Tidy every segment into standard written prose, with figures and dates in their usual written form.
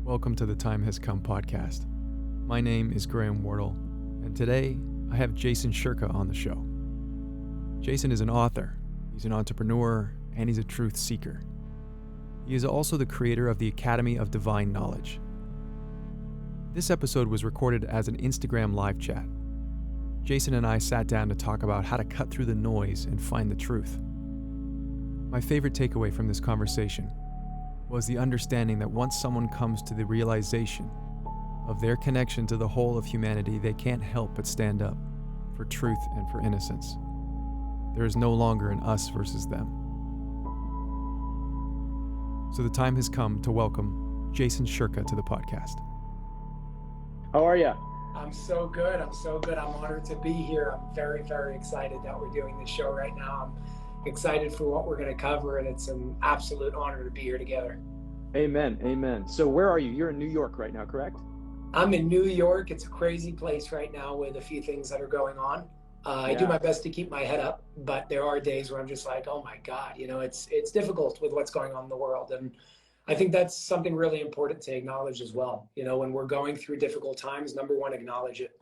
Welcome to the Time Has Come podcast. My name is Graham Wardle, and today I have Jason Shurka on the show. Jason is an author, he's an entrepreneur, and he's a truth seeker. He is also the creator of the Academy of Divine Knowledge. This episode was recorded as an Instagram live chat. Jason and I sat down to talk about how to cut through the noise and find the truth. My favorite takeaway from this conversation was the understanding that once someone comes to the realization of their connection to the whole of humanity, they can't help but stand up for truth and for innocence. There is no longer an us versus them. So the time has come to welcome Jason Shurka to the podcast. How are you? I'm so good. I'm honored to be here. I'm very, very excited that we're doing this show right now. I'm excited for what we're going to cover, and it's an absolute honor to be here together. Amen. So where are you? You're in New York right now, correct? I'm in New York. It's a crazy place right now with a few things that are going on. I do my best to keep my head up, but there are days where I'm just like, oh my God, it's difficult with what's going on in the world. And I think that's something really important to acknowledge as well. When we're going through difficult times, number one, acknowledge it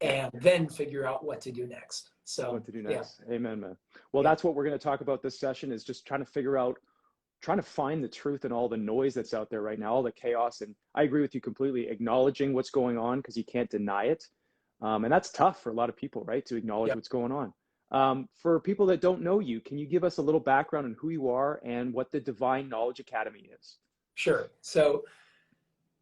and then figure out what to do next. So what to do next. Yeah. Amen, man. Well, that's what we're going to talk about this session, is just trying to find the truth in all the noise that's out there right now, all the chaos. And I agree with you completely, acknowledging what's going on because you can't deny it. And that's tough for a lot of people, right? To acknowledge what's going on. For people that don't know you, can you give us a little background on who you are and what the Divine Knowledge Academy is? Sure. So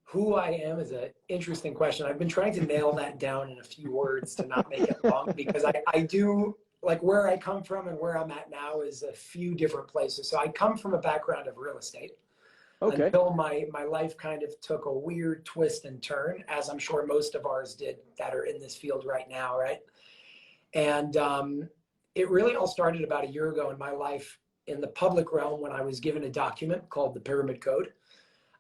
who I am is an interesting question. I've been trying to nail that down in a few words to not make it long, because I do, like, where I come from and where I'm at now is a few different places. So I come from a background of real estate. Okay. Until my life kind of took a weird twist and turn, as I'm sure most of ours did that are in this field right now, right? And it really all started about a year ago in my life in the public realm when I was given a document called the Pyramid Code.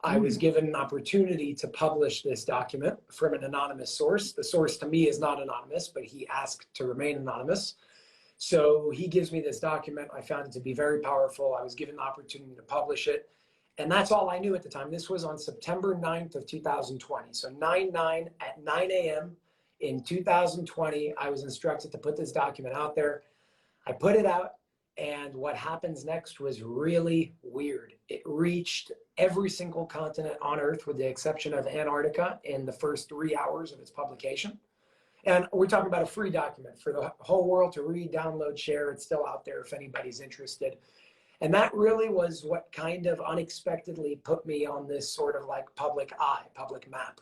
I was given an opportunity to publish this document from an anonymous source. The source to me is not anonymous, but he asked to remain anonymous. So he gives me this document. I found it to be very powerful. I was given the opportunity to publish it. And that's all I knew at the time. This was on September 9th of 2020. So 9/9 at 9 a.m. in 2020, I was instructed to put this document out there. I put it out. And what happens next was really weird. It reached every single continent on Earth with the exception of Antarctica in the first 3 hours of its publication. And we're talking about a free document for the whole world to read, download, share. It's still out there if anybody's interested. And that really was what kind of unexpectedly put me on this sort of like public eye, public map.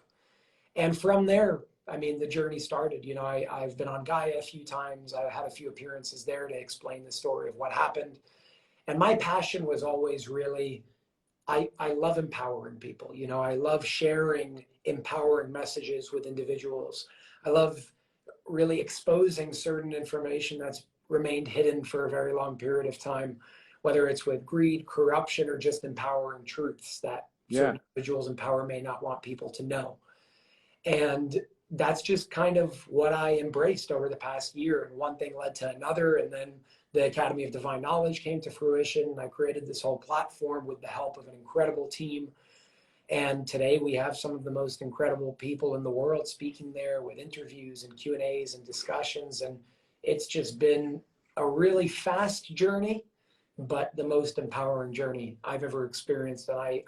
And from there, I mean, the journey started. I've been on Gaia a few times. I had a few appearances there to explain the story of what happened. And my passion was always really, I love empowering people. I love sharing empowering messages with individuals. I love really exposing certain information that's remained hidden for a very long period of time, whether it's with greed, corruption, or just empowering truths that certain individuals in power may not want people to know. And that's just kind of what I embraced over the past year. And one thing led to another. And then the Academy of Divine Knowledge came to fruition. And I created this whole platform with the help of an incredible team. And today we have some of the most incredible people in the world speaking there with interviews and Q&As and discussions. And it's just been a really fast journey, but the most empowering journey I've ever experienced. And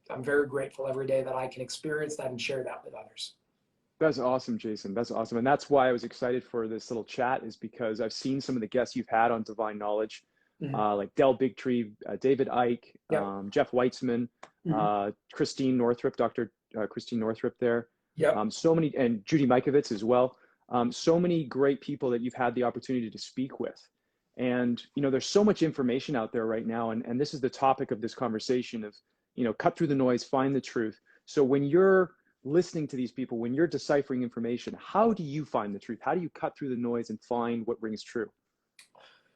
I'm very grateful every day that I can experience that and share that with others. That's awesome, Jason. That's awesome. And that's why I was excited for this little chat, is because I've seen some of the guests you've had on Divine Knowledge, like Del Bigtree, David Icke, Jeff Weitzman, Christine Northrup, Dr. Christine Northrup there. So many, and Judy Mikovits as well. So many great people that you've had the opportunity to speak with. And, there's so much information out there right now. And this is the topic of this conversation of, cut through the noise, find the truth. So when you're listening to these people, when you're deciphering information, how do you find the truth? How do you cut through the noise and find what rings true?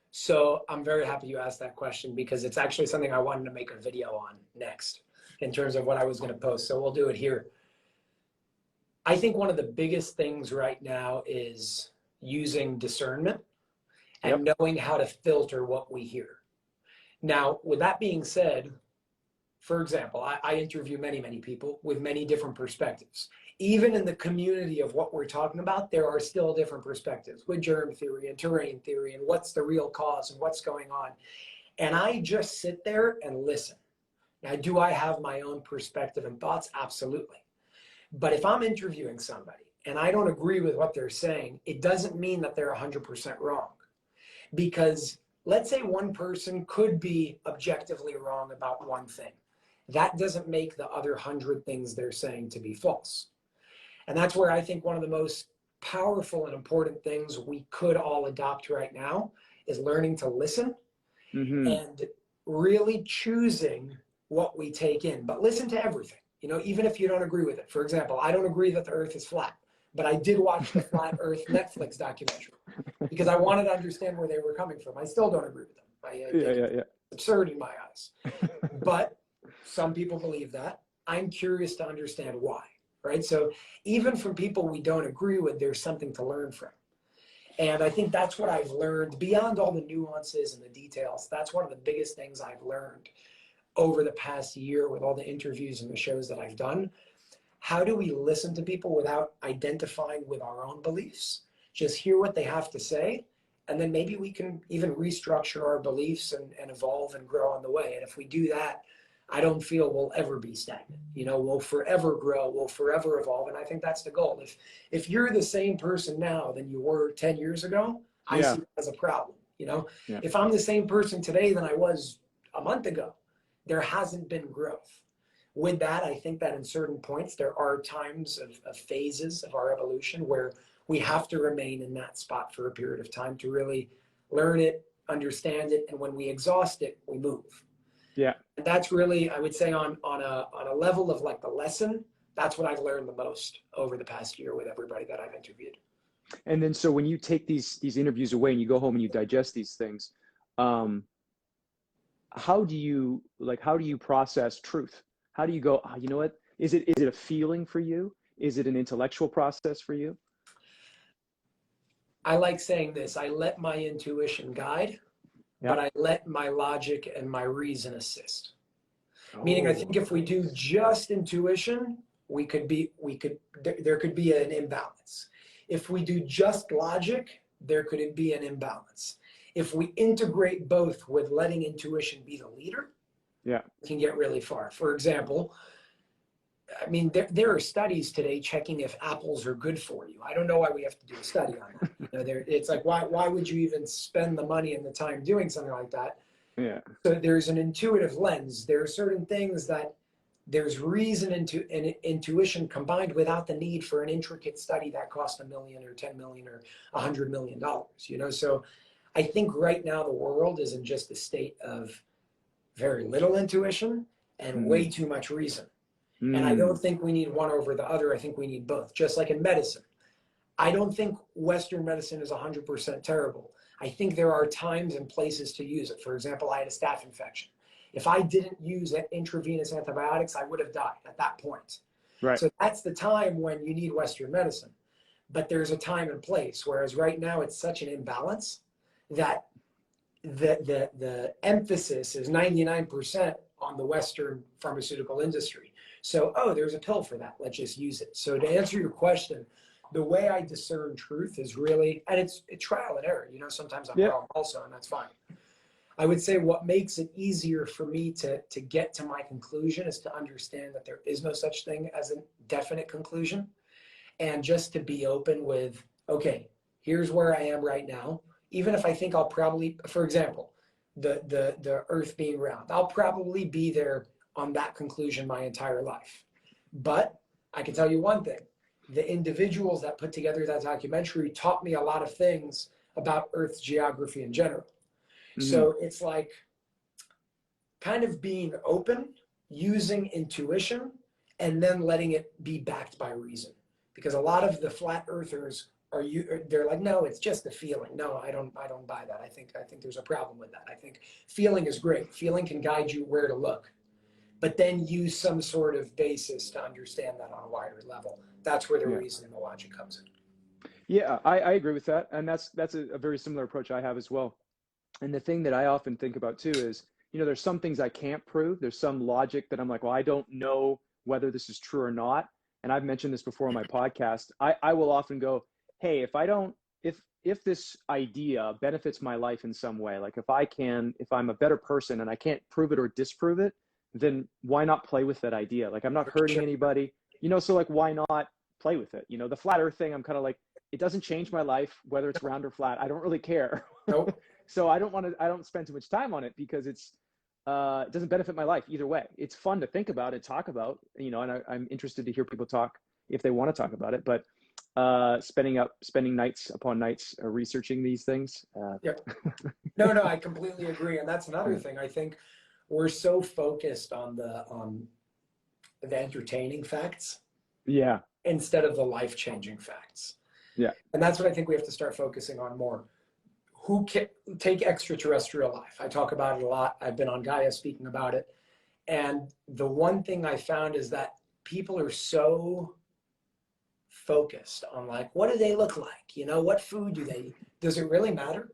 So I'm very happy you asked that question, because it's actually something I wanted to make a video on next in terms of what I was going to post. So we'll do it here. I think one of the biggest things right now is using discernment and knowing how to filter what we hear. Now, with that being said, for example, I interview many, many people with many different perspectives. Even in the community of what we're talking about, there are still different perspectives with germ theory and terrain theory and what's the real cause and what's going on. And I just sit there and listen. Now, do I have my own perspective and thoughts? Absolutely. But if I'm interviewing somebody and I don't agree with what they're saying, it doesn't mean that they're 100% wrong. Because let's say one person could be objectively wrong about one thing. That doesn't make the other 100 things they're saying to be false. And that's where I think one of the most powerful and important things we could all adopt right now is learning to listen and really choosing what we take in. But listen to everything, you know, even if you don't agree with it. For example, I don't agree that the earth is flat, but I did watch the Flat Earth Netflix documentary because I wanted to understand where they were coming from. I still don't agree with them. It's absurd in my eyes. But some people believe that. I'm curious to understand why, right? So even from people we don't agree with, there's something to learn from. And I think that's what I've learned beyond all the nuances and the details. That's one of the biggest things I've learned over the past year with all the interviews and the shows that I've done. How do we listen to people without identifying with our own beliefs? Just hear what they have to say, and then maybe we can even restructure our beliefs and evolve and grow on the way. And if we do that, I don't feel we'll ever be stagnant. You know, we'll forever grow, we'll forever evolve. And I think that's the goal. If you're the same person now than you were 10 years ago, I see that as a problem. You know, if I'm the same person today than I was a month ago, there hasn't been growth. With that, I think that in certain points, there are times of phases of our evolution where we have to remain in that spot for a period of time to really learn it, understand it, and when we exhaust it, we move. Yeah. And that's really, I would say on a level of like the lesson, that's what I've learned the most over the past year with everybody that I've interviewed. And then, so when you take these interviews away and you go home and you digest these things, how do you process truth? How do you go, oh, you know what? Is it a feeling for you? Is it an intellectual process for you? I like saying this, I let my intuition guide, but I let my logic and my reason assist. Meaning, I think if we do just intuition, there could be an imbalance. If we do just logic, there could be an imbalance. If we integrate both with letting intuition be the leader, we can get really far. For example, I mean, there are studies today checking if apples are good for you. I don't know why we have to do a study on that. You know, it's like, why would you even spend the money and the time doing something like that? Yeah. So there's an intuitive lens. There are certain things that there's reason and intuition combined without the need for an intricate study that costs $1 million or $10 million or $100 million. You know, so I think right now the world is in just a state of very little intuition and way too much reason. And I don't think we need one over the other. I think we need both. Just like in medicine, I don't think Western medicine is 100% terrible. I think there are times and places to use it. For example, I had a staph infection. If I didn't use intravenous antibiotics, I would have died at that point. Right. So that's the time when you need Western medicine. But there's a time and place. Whereas right now it's such an imbalance that the emphasis is 99% on the Western pharmaceutical industry. So, there's a pill for that. Let's just use it. So to answer your question, the way I discern truth is really, and it's trial and error. You know, sometimes I'm wrong also, and that's fine. I would say what makes it easier for me to get to my conclusion is to understand that there is no such thing as a definite conclusion. And just to be open with, okay, here's where I am right now. Even if I think I'll probably, for example, the earth being round, I'll probably be there on that conclusion my entire life. But I can tell you one thing, the individuals that put together that documentary taught me a lot of things about Earth's geography in general. So it's like kind of being open, using intuition, and then letting it be backed by reason. Because a lot of the flat earthers they're like, no, it's just a feeling. No, I don't buy that. I think there's a problem with that. I think feeling is great. Feeling can guide you where to look, but then use some sort of basis to understand that on a wider level. That's where the reason and the logic comes in. Yeah, I agree with that. And that's a very similar approach I have as well. And the thing that I often think about too is, you know, there's some things I can't prove. There's some logic that I'm like, well, I don't know whether this is true or not. And I've mentioned this before on my podcast. I will often go, hey, if this idea benefits my life in some way, like if I'm a better person and I can't prove it or disprove it, then why not play with that idea? Like, I'm not hurting anybody, you know, so like, why not play with it? You know, the flat earth thing, I'm kind of like, it doesn't change my life, whether it's round or flat. I don't really care. Nope. So I don't spend too much time on it because it doesn't benefit my life either way. It's fun to think about and talk about, you know, and I'm interested to hear people talk if they want to talk about it, but spending nights upon nights researching these things. Yep. No, I completely agree. And that's another thing. I think we're so focused on the entertaining facts. Yeah. Instead of the life-changing facts. Yeah. And that's what I think we have to start focusing on more. Who can take extraterrestrial life? I talk about it a lot. I've been on Gaia speaking about it. And the one thing I found is that people are so focused on like, what do they look like? You know, what food do they eat? Does it really matter?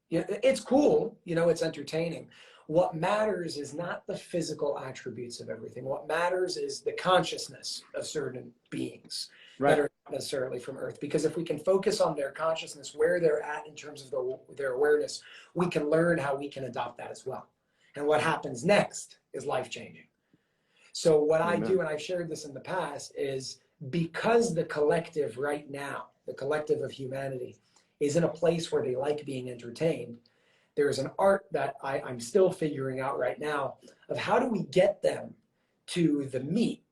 Yeah, it's cool. You know, it's entertaining. What matters is not the physical attributes of everything. What matters is the consciousness of certain beings that are not necessarily from Earth. Because if we can focus on their consciousness, where they're at in terms of their awareness, we can learn how we can adopt that as well. And what happens next is life-changing. So what I do, and I've shared this in the past, is because the collective right now, the collective of humanity, is in a place where they like being entertained, there's an art that I'm still figuring out right now of how do we get them to the meat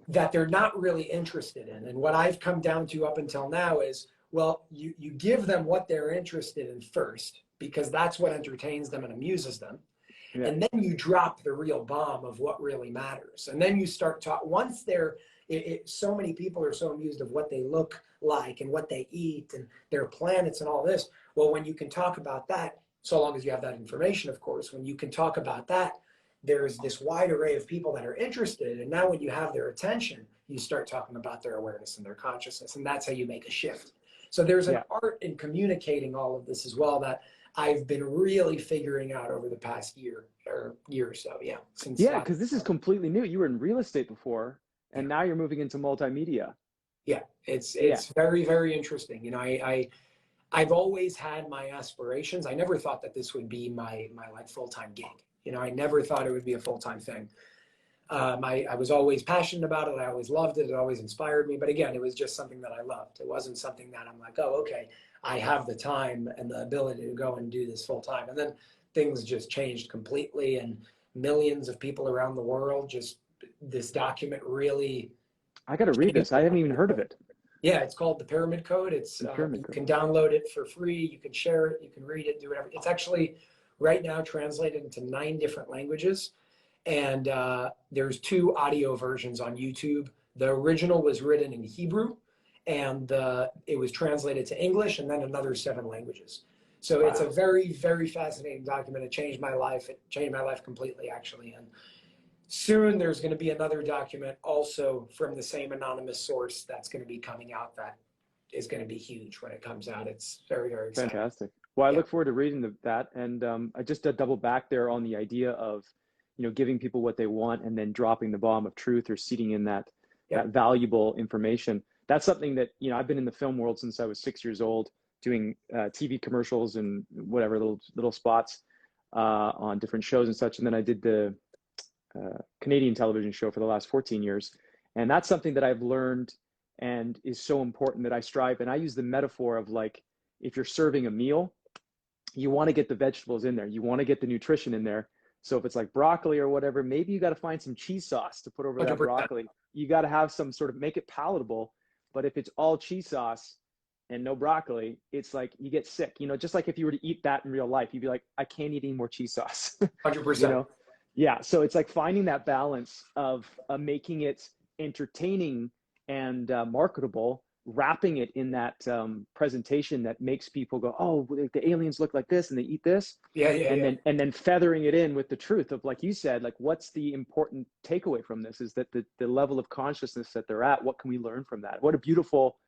that they're not really interested in. And what I've come down to up until now is, well, you give them what they're interested in first, because that's what entertains them and amuses them. Yeah. And then you drop the real bomb of what really matters. And then you start talking, once so many people are so amused of what they look like and what they eat and their planets and all this. Well, when you can talk about that, so long as you have that information, of course, when you can talk about that, there's this wide array of people that are interested. And now when you have their attention, you start talking about their awareness and their consciousness. And that's how you make a shift. So there's an art in communicating all of this as well that I've been really figuring out over the past year or so. Yeah. Because this is completely new. You were in real estate before, and now you're moving into multimedia. Yeah, it's very, very interesting. You know, I've always had my aspirations. I never thought that this would be my like full-time gig. You know, I never thought it would be a full-time thing. I was always passionate about it. I always loved it. It always inspired me. But again, it was just something that I loved. It wasn't something that I'm like, oh, okay, I have the time and the ability to go and do this full-time. And then things just changed completely, and millions of people around the world this document really. I got to read this. I haven't even heard of it. Yeah, it's called the Pyramid Code. It's you can download it for free. You can share it. You can read it. Do whatever. It's actually right now translated into 9 different languages, and there's 2 audio versions on YouTube. The original was written in Hebrew, and it was translated to English, and then another 7 languages. So It's a very, very fascinating document. It changed my life. It changed my life completely, actually. And soon there's going to be another document also from the same anonymous source that's going to be coming out that is going to be huge when it comes out. It's very, very exciting. Fantastic. Well, I look forward to reading that. And I just double back there on the idea of, you know, giving people what they want and then dropping the bomb of truth or seeding in that valuable information. That's something that, you know, I've been in the film world since I was 6 years old, doing TV commercials and whatever little spots on different shows and such. And then I did the Canadian television show for the last 14 years. And that's something that I've learned and is so important that I strive. And I use the metaphor of like, if you're serving a meal, you want to get the vegetables in there. You want to get the nutrition in there. So if it's like broccoli or whatever, maybe you got to find some cheese sauce to put over 100%. That broccoli. You got to have some sort of, make it palatable. But if it's all cheese sauce and no broccoli, it's like you get sick. You know, just like if you were to eat that in real life, you'd be like, I can't eat any more cheese sauce. 100%. You know? Yeah. So it's like finding that balance of making it entertaining and marketable, wrapping it in that presentation that makes people go, oh, the aliens look like this and they eat this. And then feathering it in with the truth of, like you said, like, what's the important takeaway from this is that the level of consciousness that they're at, what can we learn from that? What a beautiful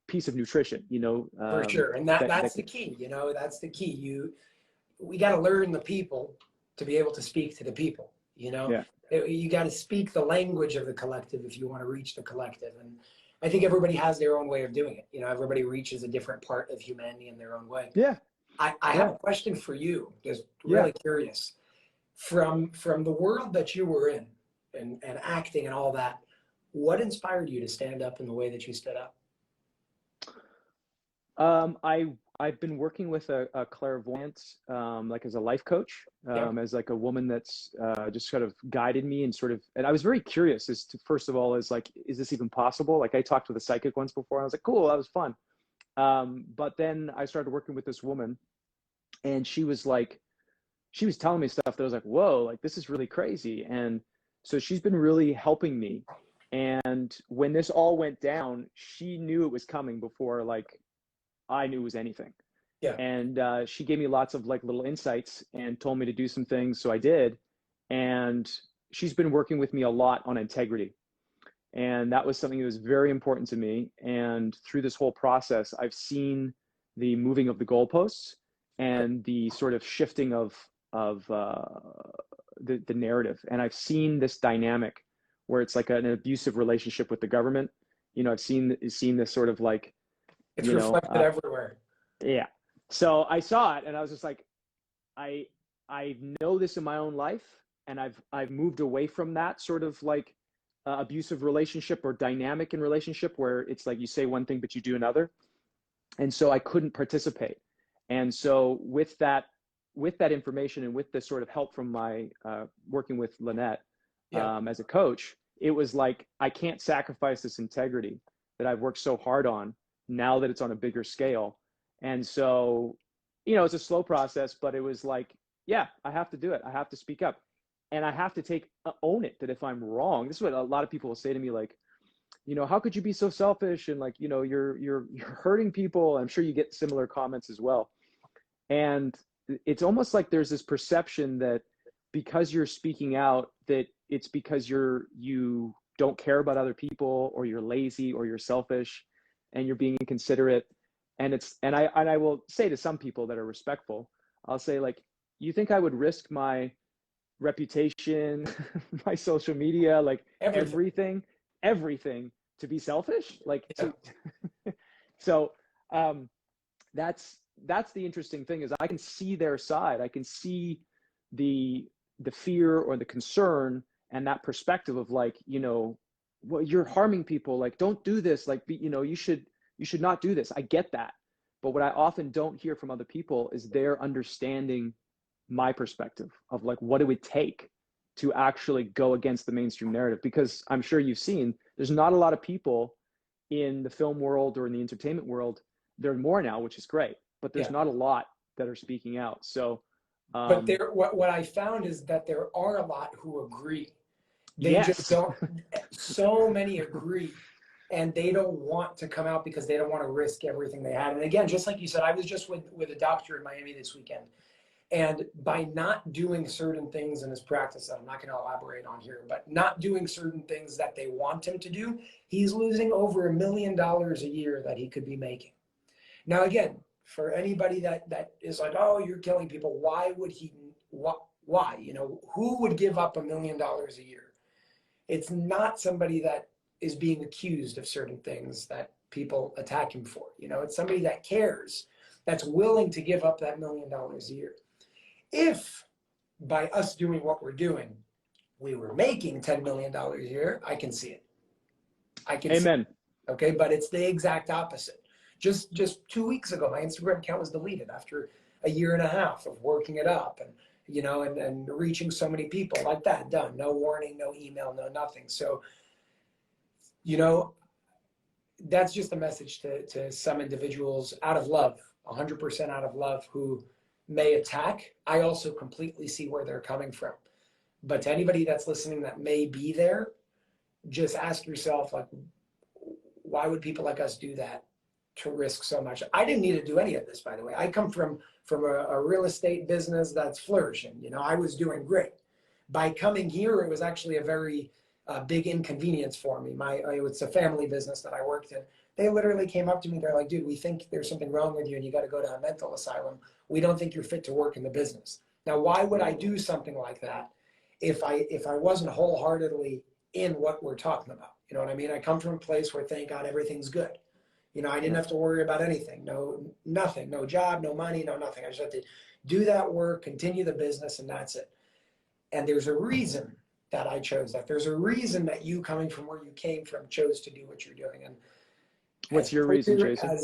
piece of nutrition, you know. For sure. And that's the key, you know, that's the key. we got to learn the people to be able to speak to the people, you know? Yeah. You got to speak the language of the collective if you want to reach the collective. And I think everybody has their own way of doing it. You know, everybody reaches a different part of humanity in their own way. Yeah. I have a question for you, just really curious. From the world that you were in and acting and all that, what inspired you to stand up in the way that you stood up? I've been working with a clairvoyant, like as a life coach, as like a woman that's just sort of guided me and sort of, and I was very curious as to, first of all, is like, is this even possible? Like I talked with a psychic once before, and I was like, cool, that was fun. But then I started working with this woman, and she was telling me stuff that I was like, whoa, like this is really crazy. And so she's been really helping me. And when this all went down, she knew it was coming before like I knew it was anything. Yeah. And she gave me lots of like little insights and told me to do some things. So I did. And she's been working with me a lot on integrity. And that was something that was very important to me. And through this whole process, I've seen the moving of the goalposts and the sort of shifting of the narrative. And I've seen this dynamic where it's like an abusive relationship with the government. You know, I've seen this sort of like, it's reflected everywhere. Yeah. So I saw it and I was just like, I know this in my own life, and I've moved away from that sort of like abusive relationship or dynamic in relationship where it's like you say one thing but you do another. And so I couldn't participate. And so with that information and with the sort of help from my working with Lynette as a coach, it was like, I can't sacrifice this integrity that I've worked so hard on now that it's on a bigger scale. And so, you know, it's a slow process, but it was like, yeah, I have to do it. I have to speak up, and I have to own it, that if I'm wrong, this is what a lot of people will say to me, like, you know, how could you be so selfish? And like, you know, you're hurting people. I'm sure you get similar comments as well. And it's almost like there's this perception that because you're speaking out, that it's because you don't care about other people, or you're lazy, or you're selfish, and you're being inconsiderate. And I will say to some people that are respectful, I'll say like, you think I would risk my reputation, my social media, like everything to be selfish? Like, so that's the interesting thing, is I can see their side. I can see the fear or the concern and that perspective of like, you know, well, you're harming people, like, don't do this, like, you know, you should not do this. I get that. But what I often don't hear from other people is their understanding my perspective of like, what it would take to actually go against the mainstream narrative. Because I'm sure you've seen, there's not a lot of people in the film world or in the entertainment world. There are more now, which is great, but there's not a lot that are speaking out. So, but what I found is that there are a lot who agree. They just don't. So many agree, and they don't want to come out because they don't want to risk everything they had. And again, just like you said, I was just with a doctor in Miami this weekend, and by not doing certain things in his practice that I'm not going to elaborate on here, but not doing certain things that they want him to do, he's losing over $1 million a year that he could be making. Now, again, for anybody that is like, oh, you're killing people, why would he? Why? You know, who would give up $1 million a year? It's not somebody that is being accused of certain things that people attack him for. You know, it's somebody that cares, that's willing to give up that $1 million a year. If by us doing what we're doing, we were making $10 million a year, I can see it. I can Amen. see it. Okay, but it's the exact opposite. Just 2 weeks ago, my Instagram account was deleted after a year and a half of working it up and, you know, and reaching so many people like that. Done. No warning, no email, no nothing. So, you know, that's just a message to some individuals out of love, 100% out of love, who may attack. I also completely see where they're coming from. But to anybody that's listening that may be there, just ask yourself, like, why would people like us do that to risk so much? I didn't need to do any of this, by the way. I come from a real estate business that's flourishing. You know, I was doing great. By coming here, it was actually a very big inconvenience for me. It's a family business that I worked in. They literally came up to me. They're like, dude, we think there's something wrong with you and you got to go to a mental asylum. We don't think you're fit to work in the business. Now, why would I do something like that if I wasn't wholeheartedly in what we're talking about? You know what I mean? I come from a place where, thank God, everything's good. You know, I didn't have to worry about anything. Nothing, no job, no money, no nothing. I just had to do that work, continue the business, and that's it. And there's a reason that I chose that. There's a reason that you, coming from where you came from, chose to do what you're doing. And what's your reason, Jason?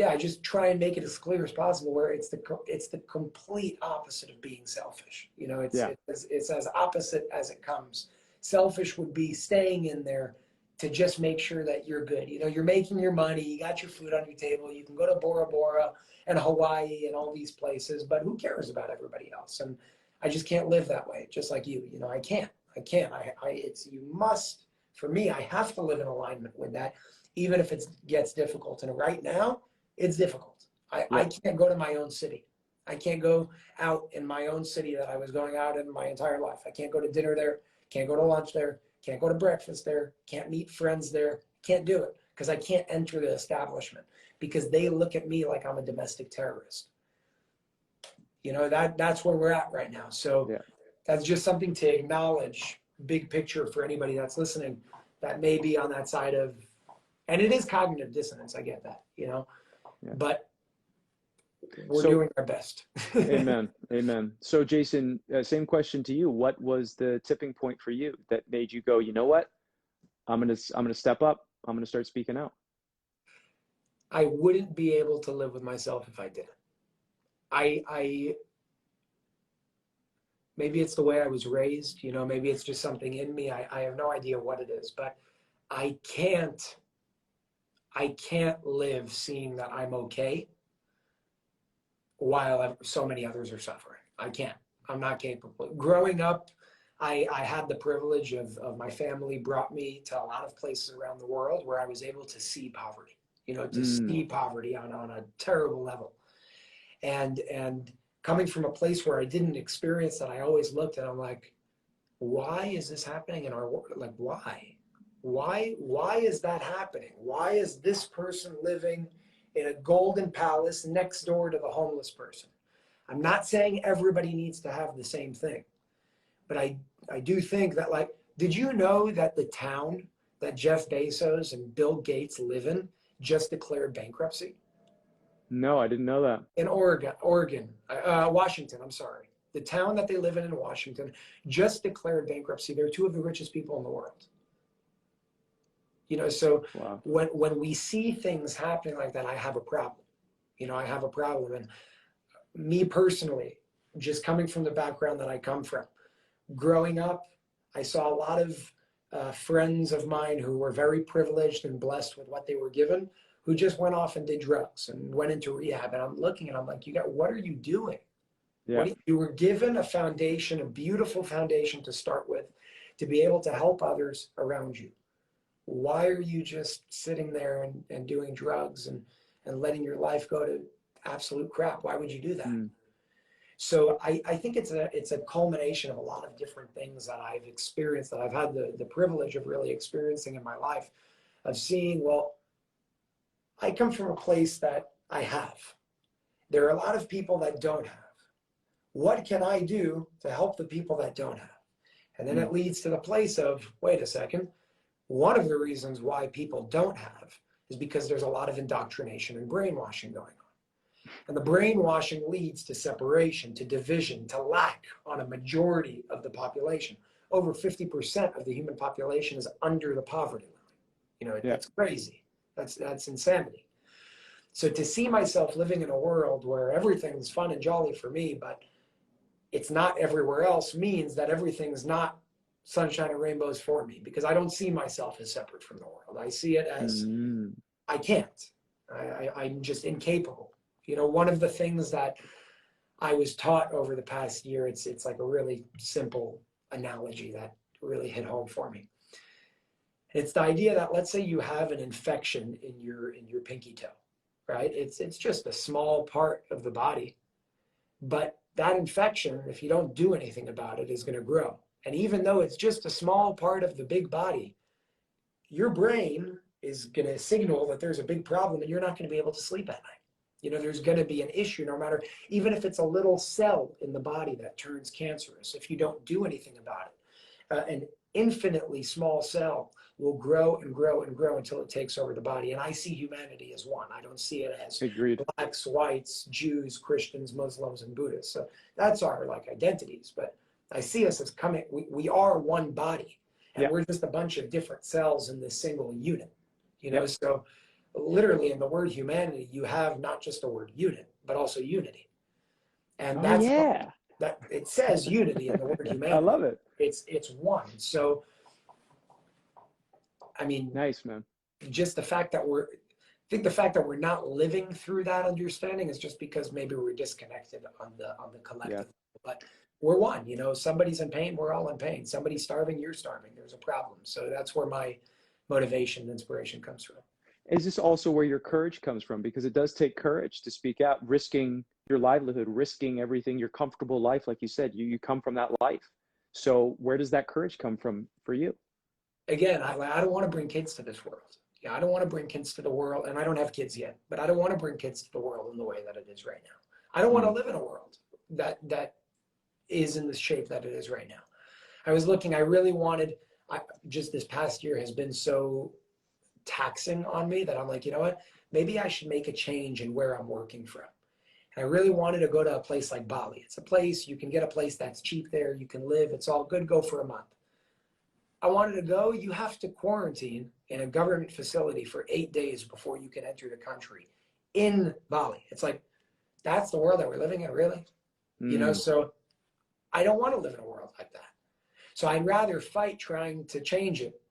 I just try and make it as clear as possible, where it's the complete opposite of being selfish. You know, it's as opposite as it comes. Selfish would be staying in there to just make sure that you're good. You know, you're making your money, you got your food on your table, you can go to Bora Bora and Hawaii and all these places, but who cares about everybody else? And I just can't live that way, just like you. You know, I can't. You must, for me, I have to live in alignment with that, even if it gets difficult. And right now, it's difficult. I can't go to my own city. I can't go out in my own city that I was going out in my entire life. I can't go to dinner there, can't go to lunch there, can't go to breakfast there, can't meet friends there, can't do it because I can't enter the establishment because they look at me like I'm a domestic terrorist. You know, that's where we're at right now. So that's just something to acknowledge, big picture for anybody that's listening that may be on that side of, and it is cognitive dissonance, I get that, you know, but we're doing our best. Amen. Amen. So Jason, same question to you. What was the tipping point for you that made you go, you know what? I'm going to step up. I'm going to start speaking out. I wouldn't be able to live with myself if I didn't. I maybe it's the way I was raised, you know, maybe it's just something in me. I have no idea what it is, but I can't live seeing that I'm okay while so many others are suffering. I can't. I'm not capable. Growing up, I had the privilege of my family brought me to a lot of places around the world where I was able to see poverty, you know, to see poverty on a terrible level. And coming from a place where I didn't experience that, I always looked and I'm like, why is this happening in our world? Like, why is that happening? Why is this person living in a golden palace next door to the homeless person? I'm not saying everybody needs to have the same thing, but I do think that, like, did you know that the town that Jeff Bezos and Bill Gates live in just declared bankruptcy? No, I didn't know that. In Washington, I'm sorry. The town that they live in Washington just declared bankruptcy. They're two of the richest people in the world. You know, so when we see things happening like that, I have a problem. You know, I have a problem. And me personally, just coming from the background that I come from, growing up, I saw a lot of friends of mine who were very privileged and blessed with what they were given, who just went off and did drugs and went into rehab. And I'm looking and I'm like, what are you doing? Yeah. You were given a foundation, a beautiful foundation to start with, to be able to help others around you. Why are you just sitting there and doing drugs and letting your life go to absolute crap? Why would you do that? So I think it's a culmination of a lot of different things that I've experienced, that I've had the privilege of really experiencing in my life, of seeing, well, I come from a place that I have. There are a lot of people that don't have. What can I do to help the people that don't have? And then it leads to the place of, wait a second, one of the reasons why people don't have is because there's a lot of indoctrination and brainwashing going on. And the brainwashing leads to separation, to division, to lack on a majority of the population. Over 50% of the human population is under the poverty line. You know, it's crazy. That's insanity. So to see myself living in a world where everything's fun and jolly for me, but it's not everywhere else, means that everything's not sunshine and rainbows for me, because I don't see myself as separate from the world. I see it as I can't. I'm just incapable. You know, one of the things that I was taught over the past year, it's like a really simple analogy that really hit home for me. It's the idea that, let's say you have an infection in your pinky toe, right? It's just a small part of the body, but that infection, if you don't do anything about it, is going to grow. And even though it's just a small part of the big body, your brain is going to signal that there's a big problem and you're not going to be able to sleep at night. You know, there's going to be an issue, no matter, even if it's a little cell in the body that turns cancerous, if you don't do anything about it. An infinitely small cell will grow and grow and grow until it takes over the body. And I see humanity as one. I don't see it as Agreed. blacks, whites, Jews, Christians, Muslims, and Buddhists. So that's our like identities. But I see us as coming, we are one body. And we're just a bunch of different cells in this single unit. You know, so literally in the word humanity, you have not just the word unit, but also unity. And that's that it says unity in the word humanity. I love it. It's one. So, I mean, nice, man. Just the fact that I think the fact that we're not living through that understanding is just because maybe we're disconnected on the collective. But we're one, you know, somebody's in pain, we're all in pain. Somebody's starving, you're starving. There's a problem. So that's where my motivation and inspiration comes from. Is this also where your courage comes from? Because it does take courage to speak out, risking your livelihood, risking everything, your comfortable life. Like you said, you come from that life. So where does that courage come from for you? Again, I don't want to bring kids to this world. Yeah, I don't want to bring kids to the world, and I don't have kids yet, but I don't want to bring kids to the world in the way that it is right now. I don't want to live in a world that is in the shape that it is right now. I was looking, I really wanted, just this past year has been so taxing on me that I'm like, you know what, maybe I should make a change in where I'm working from. And I really wanted to go to a place like Bali. It's a place, you can get a place that's cheap there, you can live, it's all good, go for a month. I wanted to go, you have to quarantine in a government facility for 8 days before you can enter the country in Bali. It's like, that's the world that we're living in, really? You know, so I don't want to live in a world like that. So I'd rather fight trying to change it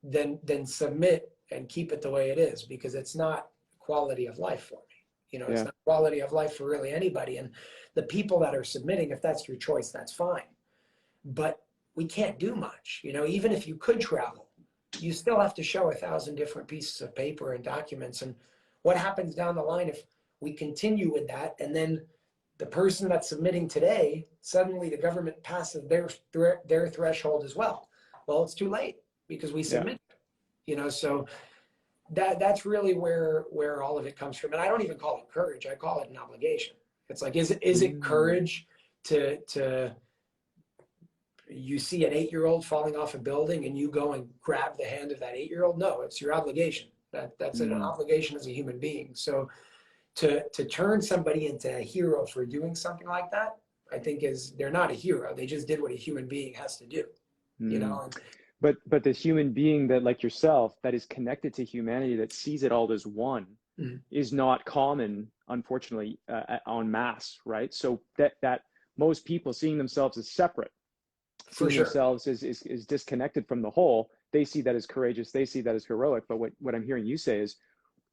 than submit and keep it the way it is, because it's not quality of life for me. You know, it's not quality of life for really anybody. And the people that are submitting, if that's your choice, that's fine. But we can't do much. You know, even if you could travel, you still have to show 1,000 different pieces of paper and documents. And what happens down the line if we continue with that, and then the person that's submitting today, suddenly the government passes their threshold as well? Well, it's too late because we submit. You know, so that's really where all of it comes from. And I don't even call it courage. I call it an obligation. It's like, is it courage to you see an 8-year-old falling off a building and you go and grab the hand of that 8-year-old? No, it's your obligation. That's an obligation as a human being. So to turn somebody into a hero for doing something like that, I think they're not a hero. They just did what a human being has to do, you know? But the human being that, like yourself, that is connected to humanity, that sees it all as one, is not common, unfortunately, en masse, right? So that most people seeing themselves as separate, seeing themselves is disconnected from the whole, they see that as courageous, they see that as heroic. But what I'm hearing you say is,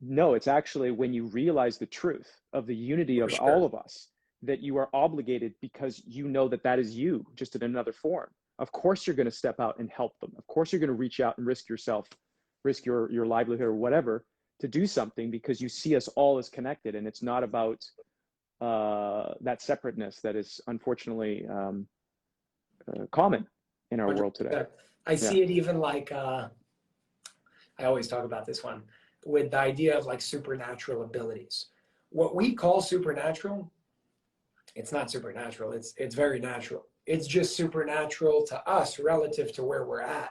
no, it's actually when you realize the truth of the unity of all of us, that you are obligated, because you know that is you, just in another form. Of course you're going to step out and help them. Of course you're going to reach out and risk yourself, risk your livelihood or whatever to do something, because you see us all as connected. And it's not about that separateness that is unfortunately common in our world today. I see it even like, I always talk about this one, with the idea of like supernatural abilities. What we call supernatural, it's not supernatural, it's very natural. It's just supernatural to us relative to where we're at,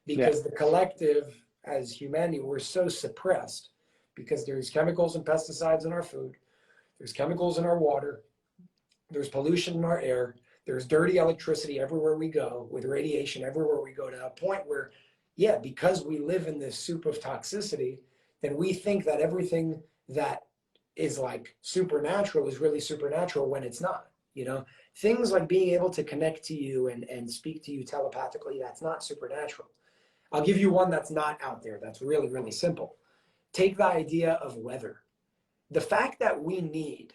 because the collective as humanity, we're so suppressed because there's chemicals and pesticides in our food, there's chemicals in our water, there's pollution in our air, there's dirty electricity everywhere we go, with radiation everywhere we go, to a point where, because we live in this soup of toxicity, then we think that everything that is like supernatural is really supernatural when it's not. You know, things like being able to connect to you and speak to you telepathically, that's not supernatural. I'll give you one that's not out there, that's really, really simple. Take the idea of weather. The fact that we need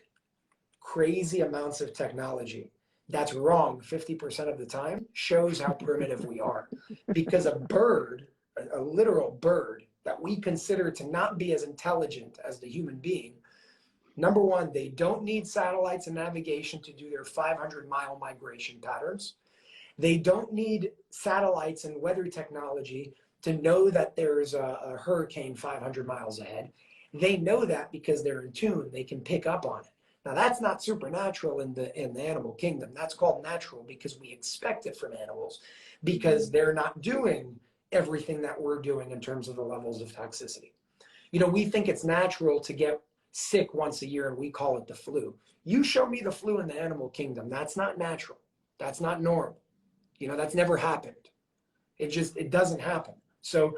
crazy amounts of technology that's wrong 50% of the time shows how primitive we are. Because a bird, a literal bird that we consider to not be as intelligent as the human being, number one, they don't need satellites and navigation to do their 500-mile migration patterns. They don't need satellites and weather technology to know that there's a hurricane 500 miles ahead. They know that because they're in tune. They can pick up on it. Now, that's not supernatural in the animal kingdom. That's called natural because we expect it from animals because they're not doing everything that we're doing in terms of the levels of toxicity. You know, we think it's natural to get sick once a year and we call it the flu. You show me the flu in the animal kingdom. That's not natural. That's not normal. You know, that's never happened. It doesn't happen. So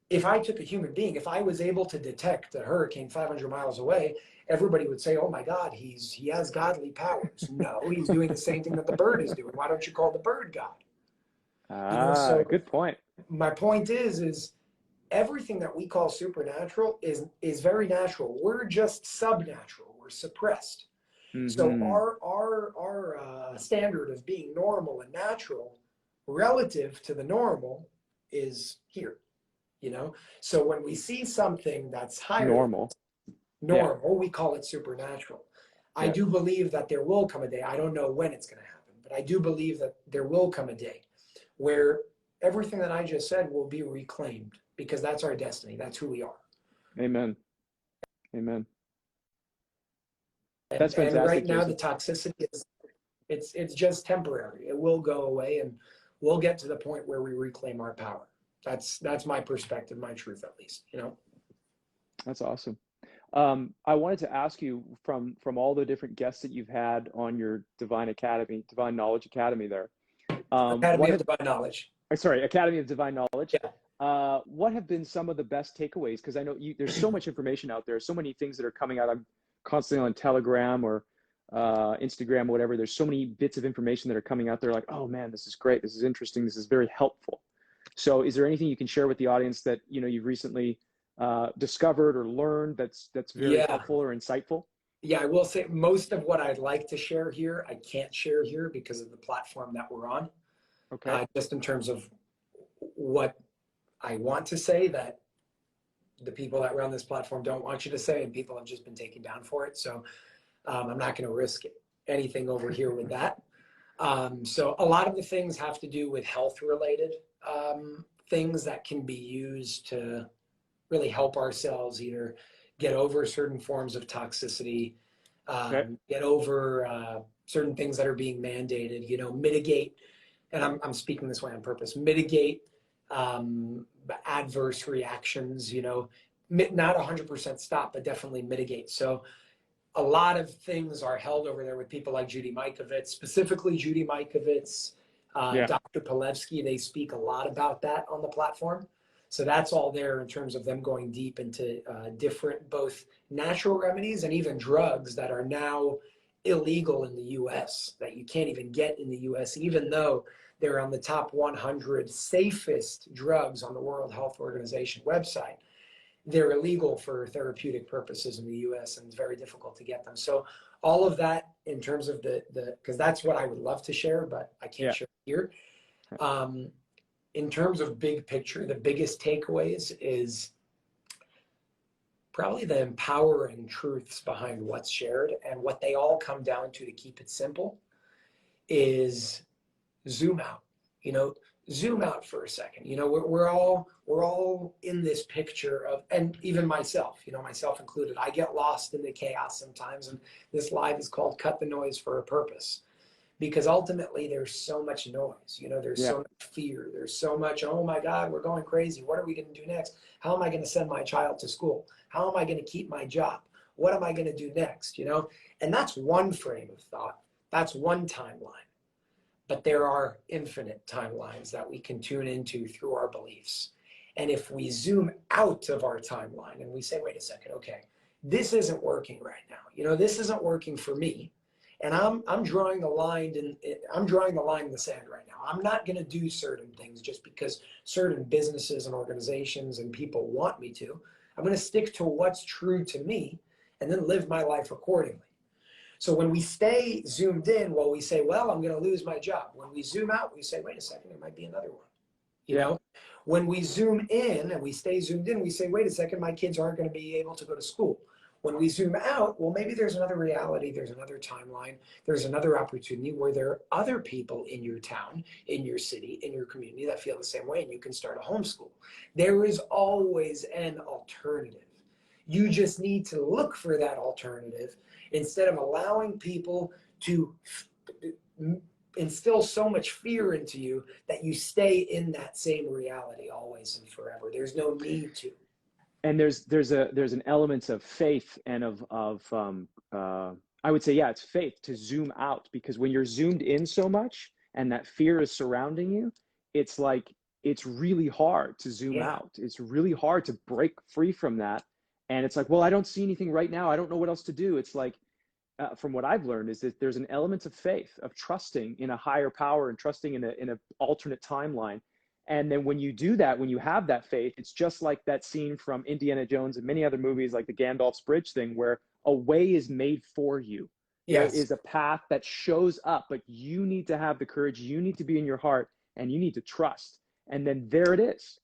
if I took a human being, if I was able to detect a hurricane 500 miles away, everybody would say, oh my God, he has godly powers. No, he's doing the same thing that the bird is doing. Why don't you call the bird God? So good point. My point is everything that we call supernatural is very natural. We're just subnatural. We're suppressed. So our standard of being normal and natural relative to the normal is here, you know? So when we see something that's higher normal, we call it supernatural. I do believe that there will come a day. I don't know when it's going to happen, but I do believe that there will come a day where everything that I just said will be reclaimed because that's our destiny. That's who we are. Amen. Amen. That's fantastic. And right now, Jason, the toxicity it's just temporary. It will go away, and we'll get to the point where we reclaim our power. That's my perspective, my truth, at least. You know. That's awesome. I wanted to ask you from all the different guests that you've had on your Divine Knowledge Academy there. Academy of Divine Knowledge. Sorry, Academy of Divine Knowledge. Yeah. What have been some of the best takeaways? Because I know there's so much information out there, so many things that are coming out. I'm constantly on Telegram or Instagram, or whatever. There's so many bits of information that are coming out there like, oh man, this is great. This is interesting. This is very helpful. So is there anything you can share with the audience that, you know, you've recently discovered or learned that's very helpful or insightful? Yeah, I will say most of what I'd like to share here, I can't share here because of the platform that we're on. Okay. Just in terms of what I want to say that the people that run this platform don't want you to say, and people have just been taken down for it. So I'm not going to risk anything over here with that. So a lot of the things have to do with health related things that can be used to really help ourselves either get over certain forms of toxicity, get over certain things that are being mandated, you know, mitigate, and I'm speaking this way on purpose, mitigate adverse reactions, you know, not 100% stop, but definitely mitigate. So a lot of things are held over there with people like Judy Mikovits, specifically Judy Mikovits, Dr. Palevsky. They speak a lot about that on the platform. So that's all there in terms of them going deep into different, both natural remedies and even drugs that are now illegal in the US, that you can't even get in the US, even though they're on the top 100 safest drugs on the World Health Organization website. They're illegal for therapeutic purposes in the US, and it's very difficult to get them. So all of that in terms of because that's what I would love to share, but I can't share here. In terms of big picture, the biggest takeaways is probably the empowering truths behind what's shared, and what they all come down to keep it simple is zoom out. You know, zoom out for a second. You know, we're all in this picture of, and even myself, you know, myself included, I get lost in the chaos sometimes, and this live is called Cut the Noise for a purpose. Because ultimately there's so much noise, you know, there's so much fear, there's so much, oh my God, we're going crazy. What are we going to do next? How am I going to send my child to school? How am I going to keep my job? What am I going to do next? You know, and that's one frame of thought. That's one timeline. But there are infinite timelines that we can tune into through our beliefs. And if we zoom out of our timeline and we say, wait a second, okay, this isn't working right now. You know, this isn't working for me. And I'm drawing the line in the sand right now. I'm not going to do certain things just because certain businesses and organizations and people want me to. I'm going to stick to what's true to me and then live my life accordingly. So when we stay zoomed in, well, we say, well, I'm going to lose my job. When we zoom out, we say, wait a second, there might be another one. You know, when we zoom in and we stay zoomed in, we say, wait a second, my kids aren't going to be able to go to school. When we zoom out, well, maybe there's another reality, there's another timeline, there's another opportunity where there are other people in your town, in your city, in your community that feel the same way, and you can start a homeschool. There is always an alternative. You just need to look for that alternative instead of allowing people to instill so much fear into you that you stay in that same reality always and forever. There's no need to. And there's an element of faith and I would say, yeah, it's faith to zoom out, because when you're zoomed in so much and that fear is surrounding you, it's like, it's really hard to zoom out. It's really hard to break free from that. And it's like, well, I don't see anything right now. I don't know what else to do. It's like, from what I've learned, is that there's an element of faith, of trusting in a higher power and trusting in an alternate timeline. And then when you do that, when you have that faith, it's just like that scene from Indiana Jones and many other movies, like the Gandalf's Bridge thing, where a way is made for you. Yes. There is a path that shows up, but you need to have the courage. You need to be in your heart, and you need to trust. And then there it is.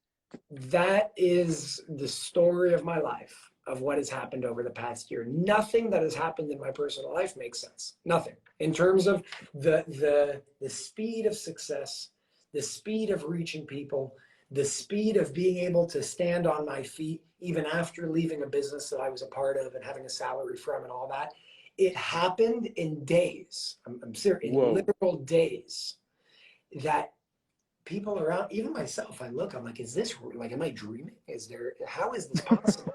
That is the story of my life, of what has happened over the past year. Nothing that has happened in my personal life makes sense. Nothing. In terms of the speed of success, the speed of reaching people, the speed of being able to stand on my feet, even after leaving a business that I was a part of and having a salary from and all that, it happened in days. I'm serious, in literal days, that people around, even myself, I'm like, is this, like, am I dreaming? How is this possible?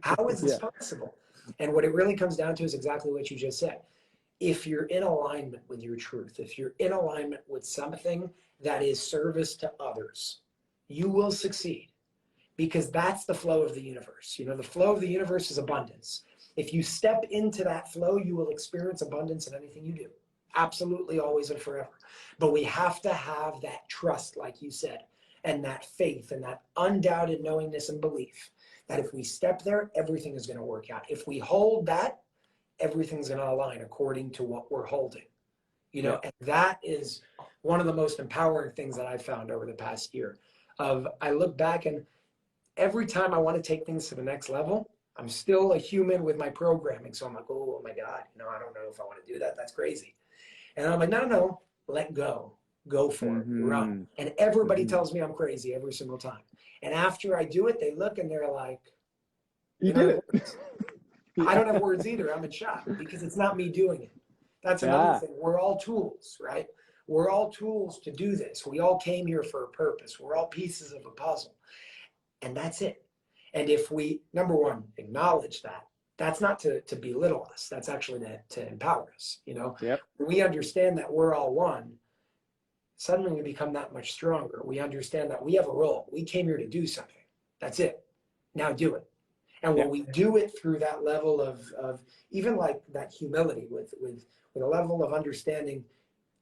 How is this possible? And what it really comes down to is exactly what you just said. If you're in alignment with your truth, if you're in alignment with something that is service to others, you will succeed, because that's the flow of the universe. You know, the flow of the universe is abundance. If you step into that flow, you will experience abundance in anything you do. Absolutely, always and forever. But we have to have that trust, like you said, and that faith and that undoubted knowingness and belief that if we step there, everything is going to work out. If we hold that, everything's going to align according to what we're holding. You know, and that is one of the most empowering things that I've found over the past year. I look back, and every time I want to take things to the next level, I'm still a human with my programming. So I'm like, oh my God, you know, I don't know if I want to do that. That's crazy. And I'm like, no, let go. Go for it. Run. And everybody tells me I'm crazy every single time. And after I do it, they look and they're like, you did it. I don't have words either. I'm in shock, because it's not me doing it. That's another thing. We're all tools, right? We're all tools to do this. We all came here for a purpose. We're all pieces of a puzzle. And that's it. And if we, number one, acknowledge that, that's not to belittle us. That's actually to empower us. You know, when we understand that we're all one, suddenly we become that much stronger. We understand that we have a role. We came here to do something. That's it. Now do it. And when we do it through that level of even like that humility with a level of understanding,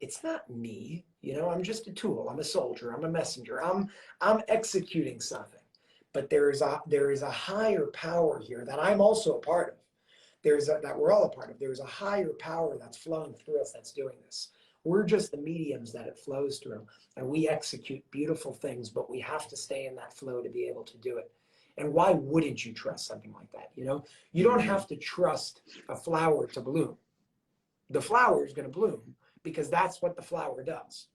it's not me, you know, I'm just a tool. I'm a soldier. I'm a messenger. I'm executing something. But there is a higher power here that I'm also a part of. That we're all a part of. There's a higher power that's flowing through us that's doing this. We're just the mediums that it flows through, and we execute beautiful things, but we have to stay in that flow to be able to do it. And why wouldn't you trust something like that? You know, you don't have to trust a flower to bloom. The flower is going to bloom because that's what the flower does.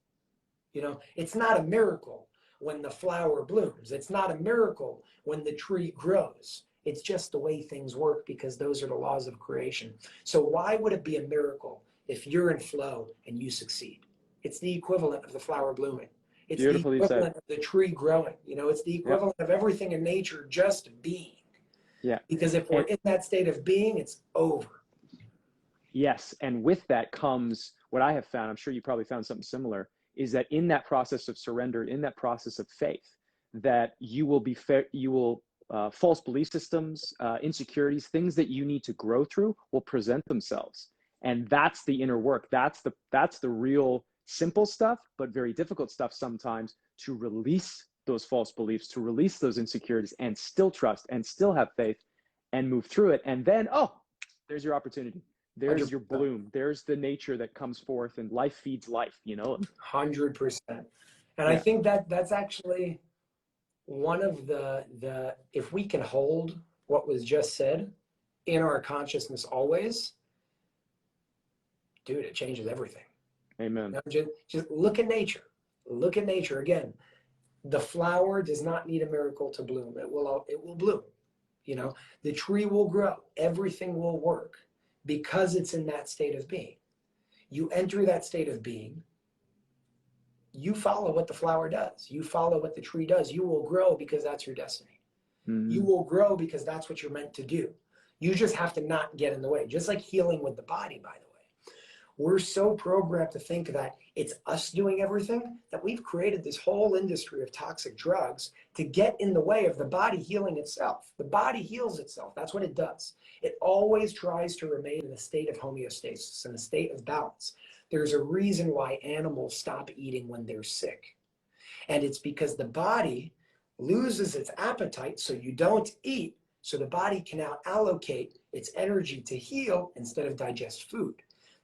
You know, it's not a miracle when the flower blooms. It's not a miracle when the tree grows. It's just the way things work, because those are the laws of creation. So why would it be a miracle if you're in flow and you succeed? It's the equivalent of the flower blooming. It's Beautifully the equivalent said. of the tree growing. You know, it's the equivalent of everything in nature just being. Yeah. Because if we're in that state of being, it's over. Yes. And with that comes what I have found, I'm sure you probably found something similar, is that in that process of surrender, in that process of faith, that you will be false belief systems, insecurities, things that you need to grow through will present themselves. And that's the inner work. That's the real simple stuff, but very difficult stuff sometimes, to release those false beliefs, to release those insecurities, and still trust and still have faith and move through it. And then, there's your opportunity. There's your bloom. There's the nature that comes forth, and life feeds life, you know? 100%. And I think that's actually one of the if we can hold what was just said, in our consciousness always, dude, it changes everything. Amen. Just look at nature. Look at nature again. The flower does not need a miracle to bloom. It will bloom. You know, the tree will grow. Everything will work because it's in that state of being. You enter that state of being, you follow what the flower does. You follow what the tree does. You will grow because that's your destiny. Mm-hmm. You will grow because that's what you're meant to do. You just have to not get in the way. Just like healing with the body, by the way. We're so programmed to think that it's us doing everything that we've created this whole industry of toxic drugs to get in the way of the body healing itself. The body heals itself. That's what it does. It always tries to remain in a state of homeostasis, in a state of balance. There's a reason why animals stop eating when they're sick. And it's because the body loses its appetite, so you don't eat, so the body can now allocate its energy to heal instead of digest food.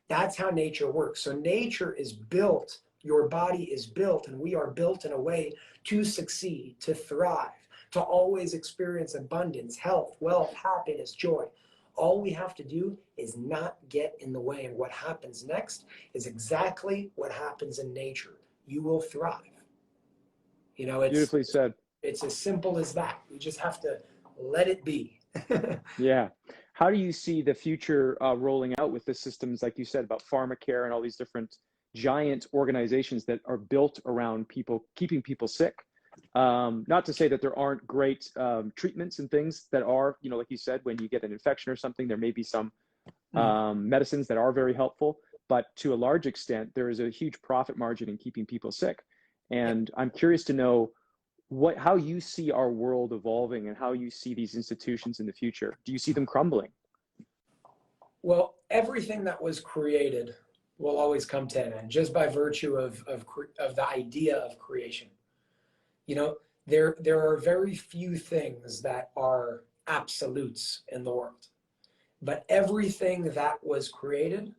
That's how nature works. So nature is built, your body is built, and we are built in a way to succeed, to thrive, to always experience abundance, health, wealth, happiness, joy. All we have to do is not get in the way. And what happens next is exactly what happens in nature. You will thrive. You know, it's beautifully said. It's as simple as that. We just have to let it be. Yeah. How do you see the future rolling out with the systems, like you said, about pharmacare and all these different giant organizations that are built around people, keeping people sick? Not to say that there aren't great treatments and things that are, you know, like you said, when you get an infection or something, there may be some medicines that are very helpful, but to a large extent, there is a huge profit margin in keeping people sick. And I'm curious to know how you see our world evolving and how you see these institutions in the future. Do you see them crumbling? Well, everything that was created will always come to an end just by virtue of the idea of creation. You know, there are very few things that are absolutes in the world, but everything that was created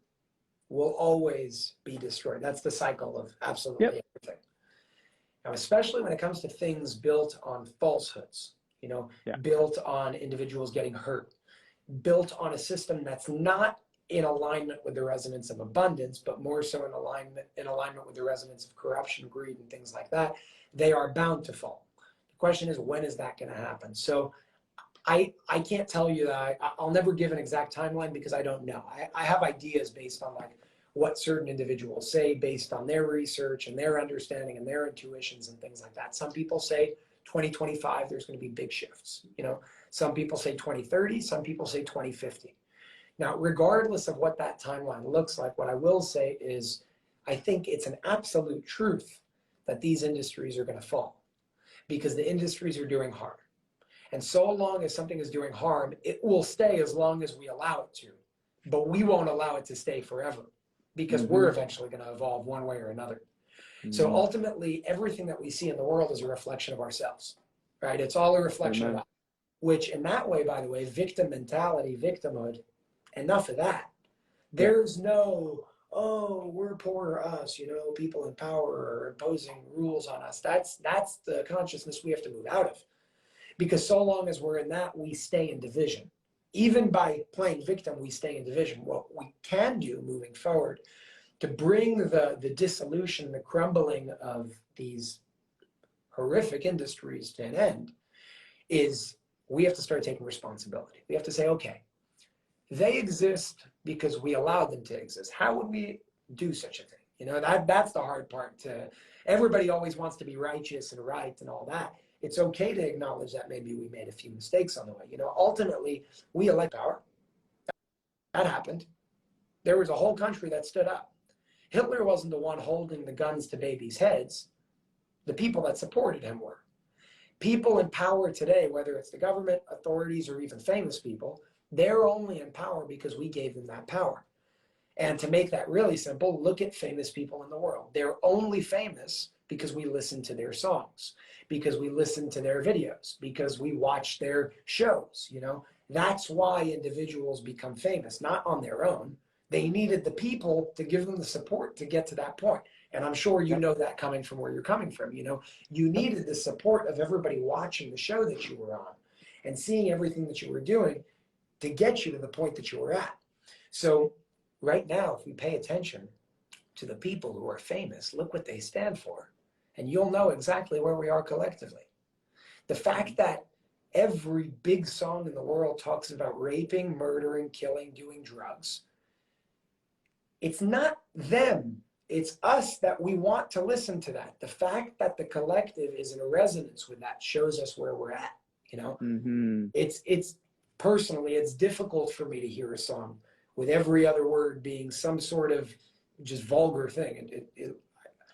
will always be destroyed. That's the cycle of absolutely everything. Now, especially when it comes to things built on falsehoods, you know, built on individuals getting hurt, built on a system that's not in alignment with the resonance of abundance, but more so in alignment with the resonance of corruption, greed, and things like that, they are bound to fall. The question is, when is that going to happen? So I can't tell you that. I'll never give an exact timeline because I don't know. I have ideas based on like what certain individuals say based on their research and their understanding and their intuitions and things like that. Some people say 2025, there's going to be big shifts. You know, some people say 2030, some people say 2050. Now, regardless of what that timeline looks like, what I will say is I think it's an absolute truth that these industries are going to fall because the industries are doing harm. And so long as something is doing harm, it will stay as long as we allow it to, but we won't allow it to stay forever because we're eventually going to evolve one way or another. So ultimately, everything that we see in the world is a reflection of ourselves, right? It's all a reflection of us, which in that way, by the way, victim mentality, victimhood, enough of that. There's no, oh, we're poor us, you know, people in power are imposing rules on us. That's the consciousness we have to move out of. Because so long as we're in that, we stay in division. Even by playing victim, we stay in division. What we can do moving forward to bring the dissolution, the crumbling of these horrific industries to an end is we have to start taking responsibility. We have to say, okay, they exist because we allowed them to exist. How would we do such a thing? You know, that's the hard part. Everybody always wants to be righteous and right and all that. It's okay to acknowledge that maybe we made a few mistakes on the way. You know, ultimately, we elect power. That happened. There was a whole country that stood up. Hitler wasn't the one holding the guns to babies' heads. The people that supported him were. People in power today, whether it's the government, authorities, or even famous people, they're only in power because we gave them that power. And to make that really simple, look at famous people in the world. They're only famous because we listen to their songs, because we listen to their videos, because we watch their shows, you know. That's why individuals become famous, not on their own. They needed the people to give them the support to get to that point. And I'm sure you know that coming from where you're coming from, you know. You needed the support of everybody watching the show that you were on and seeing everything that you were doing to get you to the point that you were at. So right now, if we pay attention to the people who are famous, look what they stand for, and you'll know exactly where we are collectively. The fact that every big song in the world talks about raping, murdering, killing, doing drugs, it's not them. It's us that we want to listen to that. The fact that the collective is in a resonance with that shows us where we're at, you know? Mm-hmm. It's personally, it's difficult for me to hear a song with every other word being some sort of just vulgar thing. And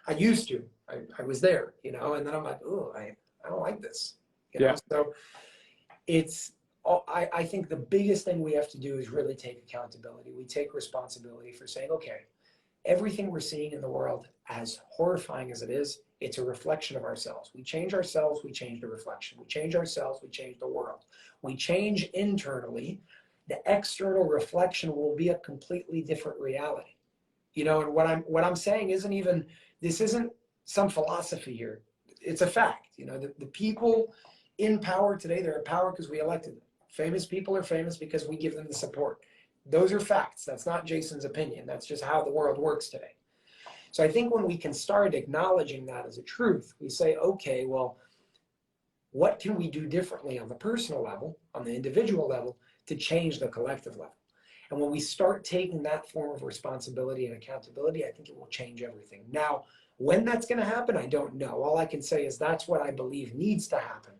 I used to, I was there, you know, and then I'm like, oh, I don't like this, you know? So it's, I think the biggest thing we have to do is really take accountability. We take responsibility for saying, okay, everything we're seeing in the world, as horrifying as it is, it's a reflection of ourselves. We change ourselves, we change the reflection. We change ourselves, we change the world. We change internally, the external reflection will be a completely different reality. You know, and what I'm saying isn't even, this isn't some philosophy here. It's a fact. You know, the people in power today, they're in power because we elected them. Famous people are famous because we give them the support. Those are facts. That's not Jason's opinion. That's just how the world works today. So I think when we can start acknowledging that as a truth, we say, okay, well, what can we do differently on the personal level, on the individual level, to change the collective level? And when we start taking that form of responsibility and accountability, I think it will change everything. Now, when that's going to happen, I don't know. All I can say is that's what I believe needs to happen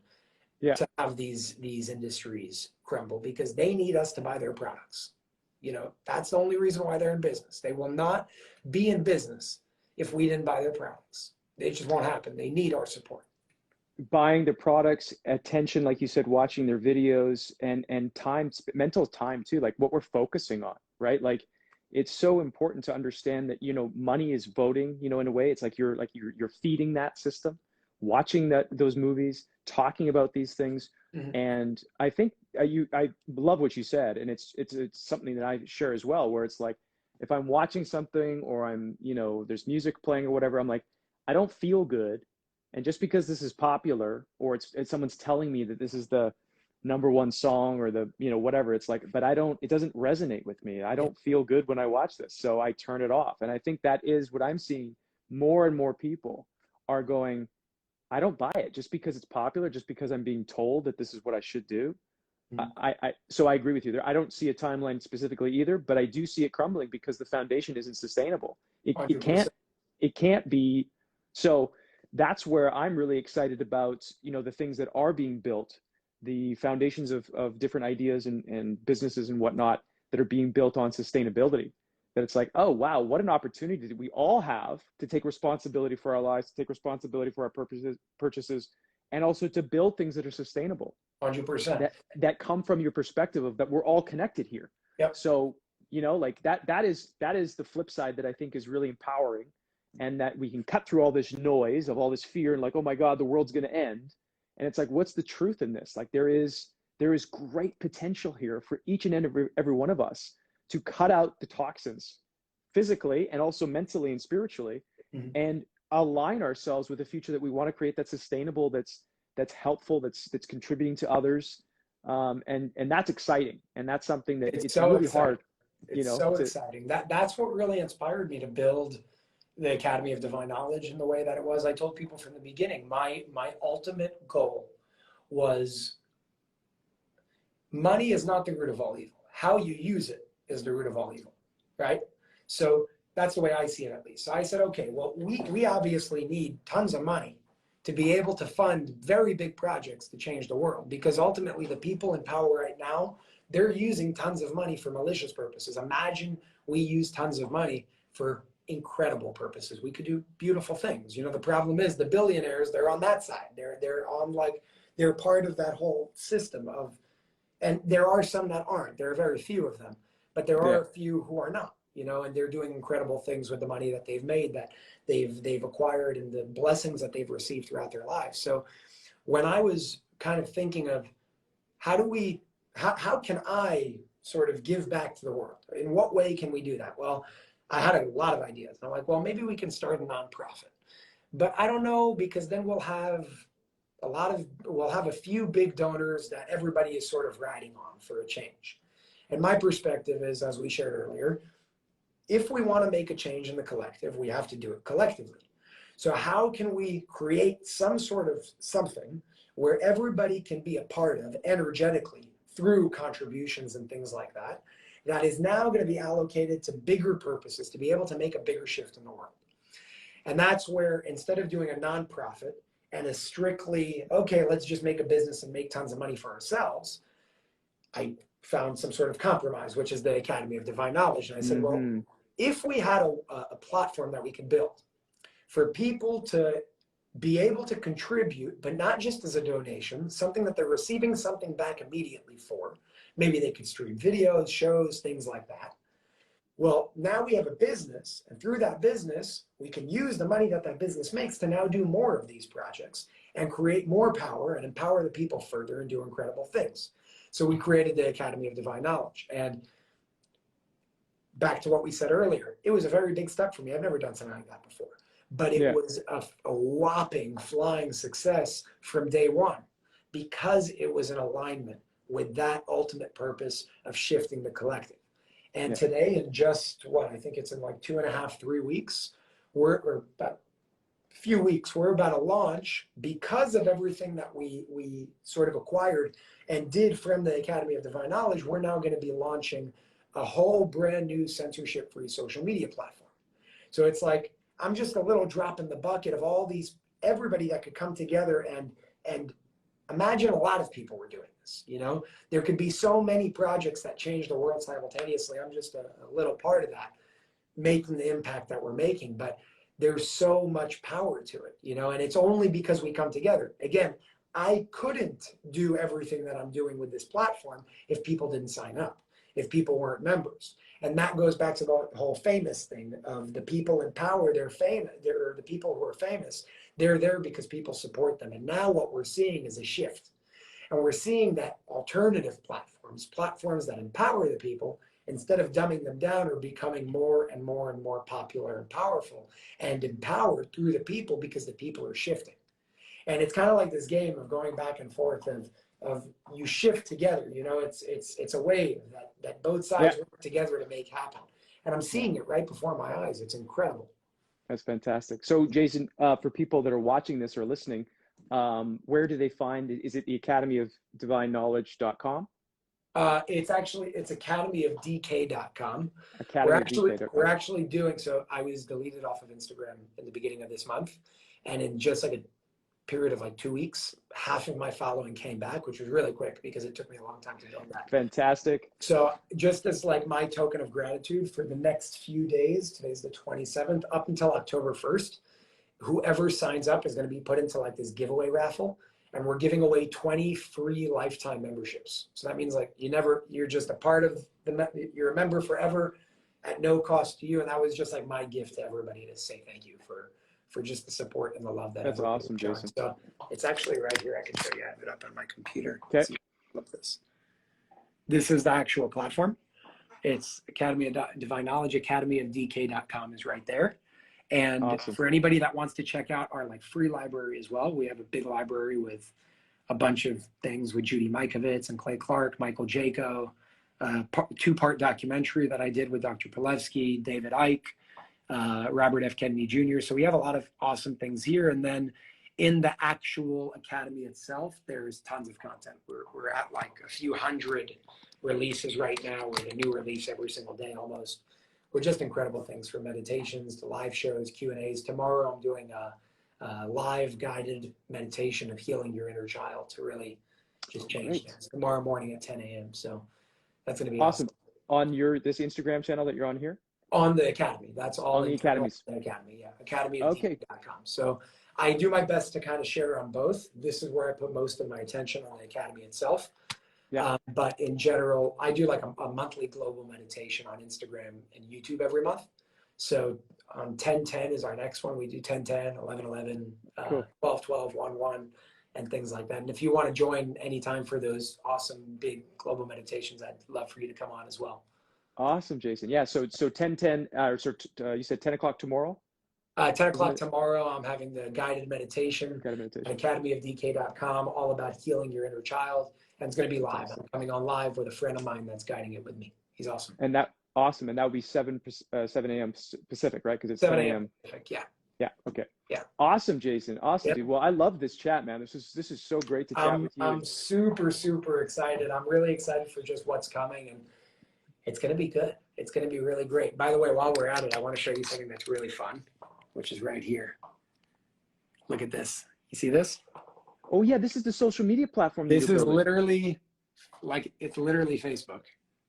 to have these industries crumble, because they need us to buy their products. You know, that's the only reason why they're in business. They will not be in business if we didn't buy their products. It just won't happen. They need our support. Buying the products, attention, like you said, watching their videos, and time, mental time too, like what we're focusing on, right? Like it's so important to understand that, you know, money is voting, you know, in a way. It's like you're feeding that system, watching those movies, talking about these things. Mm-hmm. And I think I love what you said, and it's something that I share as well, where it's like, if I'm watching something or I'm, you know, there's music playing or whatever, I'm like, I don't feel good. And just because this is popular, or it's someone's telling me that this is the #1 song, or the, you know, whatever, it's like, but it doesn't resonate with me. I don't feel good when I watch this. So I turn it off. And I think that is what I'm seeing. More and more people are going, I don't buy it just because it's popular, just because I'm being told that this is what I should do. Mm-hmm. So I agree with you there. I don't see a timeline specifically either, but I do see it crumbling because the foundation isn't sustainable. It can't be. So that's where I'm really excited about, you know, the things that are being built, the foundations of different ideas and businesses and whatnot that are being built on sustainability. That it's like, oh, wow, what an opportunity that we all have to take responsibility for our lives, to take responsibility for our purchases, and also to build things that are sustainable. 100%. That come from your perspective of that we're all connected here. Yep. So, you know, like that is the flip side that I think is really empowering, and that we can cut through all this noise of all this fear and like, oh my God, the world's going to end. And it's like, what's the truth in this? Like there is great potential here for each and every one of us to cut out the toxins physically and also mentally and spiritually, mm-hmm. and align ourselves with a future that we want to create, that's sustainable, that's helpful, that's contributing to others. And that's exciting. And that's something that it's so really exciting. Hard. It's so exciting. That's what really inspired me to build the Academy of Divine Knowledge in the way that it was. I told people from the beginning, my ultimate goal was, money is not the root of all evil. How you use it is the root of all evil, right? So that's the way I see it, at least. So I said, okay, well, we obviously need tons of money to be able to fund very big projects to change the world, because ultimately the people in power right now, they're using tons of money for malicious purposes. Imagine we use tons of money for incredible purposes. We could do beautiful things. You know, the problem is the billionaires, they're on that side. They're part of that whole system of, and there are some that aren't. There are very few of them, but there are a few who are not, you know, and they're doing incredible things with the money that they've made, that they've acquired, and the blessings that they've received throughout their lives. So when I was kind of thinking of how can I sort of give back to the world? In what way can we do that? Well, I had a lot of ideas. I'm like, well, maybe we can start a nonprofit, but I don't know, because then we'll have a few big donors that everybody is sort of riding on for a change. And my perspective is, as we shared earlier, if we want to make a change in the collective, we have to do it collectively. So how can we create some sort of something where everybody can be a part of energetically through contributions and things like that, that is now going to be allocated to bigger purposes, to be able to make a bigger shift in the world. And that's where, instead of doing a nonprofit and a strictly, okay, let's just make a business and make tons of money for ourselves, I found some sort of compromise, which is the Academy of Divine Knowledge. And I said, well, if we had a platform that we could build for people to be able to contribute, but not just as a donation, something that they're receiving something back immediately for. Maybe they could stream videos, shows, things like that. Well, now we have a business, and through that business, we can use the money that that business makes to now do more of these projects and create more power and empower the people further and do incredible things. So we created the Academy of Divine Knowledge. And back to what we said earlier, it was a very big step for me. I've never done something like that before. But it was a whopping flying success from day one, because it was in alignment with that ultimate purpose of shifting the collective. And today, in just what, I think it's in like 2.5, 3 weeks, or about a few weeks, we're about to launch, because of everything that we sort of acquired and did from the Academy of Divine Knowledge. We're now going to be launching a whole brand new censorship-free social media platform. So it's like, I'm just a little drop in the bucket of all these, everybody that could come together and imagine a lot of people were doing this. You know, there could be so many projects that change the world simultaneously. I'm just a little part of that, making the impact that we're making, but there's so much power to it, you know, and it's only because we come together. Again, I couldn't do everything that I'm doing with this platform if people didn't sign up, if people weren't members. And that goes back to the whole famous thing of the people in power. They're famous. They're the people who are famous. They're there because people support them. And now what we're seeing is a shift. And we're seeing that alternative platforms that empower the people, instead of dumbing them down, are becoming more and more and more popular and powerful and empowered through the people, because the people are shifting. And it's kind of like this game of going back and forth of you shift together. You know, it's a wave that both sides work together to make happen. And I'm seeing it right before my eyes. It's incredible. That's fantastic. So Jason, for people that are watching this or listening, where do they find it? Is it the Academy of Divine Knowledge.com? It's academyofdk.com. Academyofdk.com. We're actually doing, so I was deleted off of Instagram in the beginning of this month. And in just like a period of like 2 weeks, half of my following came back, which was really quick because it took me a long time to build that. Fantastic. So just as like my token of gratitude, for the next few days, today's the 27th, up until October 1st, whoever signs up is going to be put into like this giveaway raffle. And we're giving away 20 free lifetime memberships. So that means like you're just a part of you're a member forever at no cost to you. And that was just like my gift to everybody, to say thank you for just the support and the love that. That's awesome, Jason. So it's actually right here. I can show you. I have it up on my computer. Okay. Look this. This is the actual platform. It's Academy of Divine Knowledge. Academyofdk.com is right there. And awesome. For anybody that wants to check out our like free library as well, we have a big library with a bunch of things with Judy Mikovits and Clay Clark, Michael Jaco, two-part documentary that I did with Dr. Pilevsky, David Icke, Robert F. Kennedy Jr. So we have a lot of awesome things here. And then in the actual Academy itself, there's tons of content. We're at like a few hundred releases right now, with a new release every single day almost. We're just incredible things, from meditations to live shows, Q&As. Tomorrow I'm doing a live guided meditation of healing your inner child to really just change things. Tomorrow morning at 10 a.m. So that's going to be awesome. On this Instagram channel that you're on here? On the Academy. That's all. On the Academy. Academy, yeah. Academyofdk.com. So I do my best to kind of share on both. This is where I put most of my attention, on the Academy itself. Yeah. But in general, I do like a monthly global meditation on Instagram and YouTube every month. So on 10/10 is our next one. We do 10/10, 11/11, 12/12, 1/1, and things like that. And if you want to join anytime for those awesome big global meditations, I'd love for you to come on as well. Awesome, Jason. Yeah. So 10/10. You said 10 o'clock tomorrow. 10 o'clock tomorrow. I'm having the guided meditation. Academyofdk.com, all about healing your inner child. And it's going to be live. I'm coming on live with a friend of mine that's guiding it with me. He's awesome. And that would be 7 a.m. Pacific, right? Because it's 7 a.m. Pacific. Yeah. Yeah. Okay. Yeah. Awesome, Jason. Awesome, Yep. dude. Well, I love this chat, man. This is so great to chat with you. I'm super, super excited. I'm really excited for just what's coming, and it's going to be good. It's going to be really great. By the way, while we're at it, I want to show you something that's really fun, which is right here. Look at this. You see this? Oh yeah, this is the social media platform. This is literally it's literally Facebook,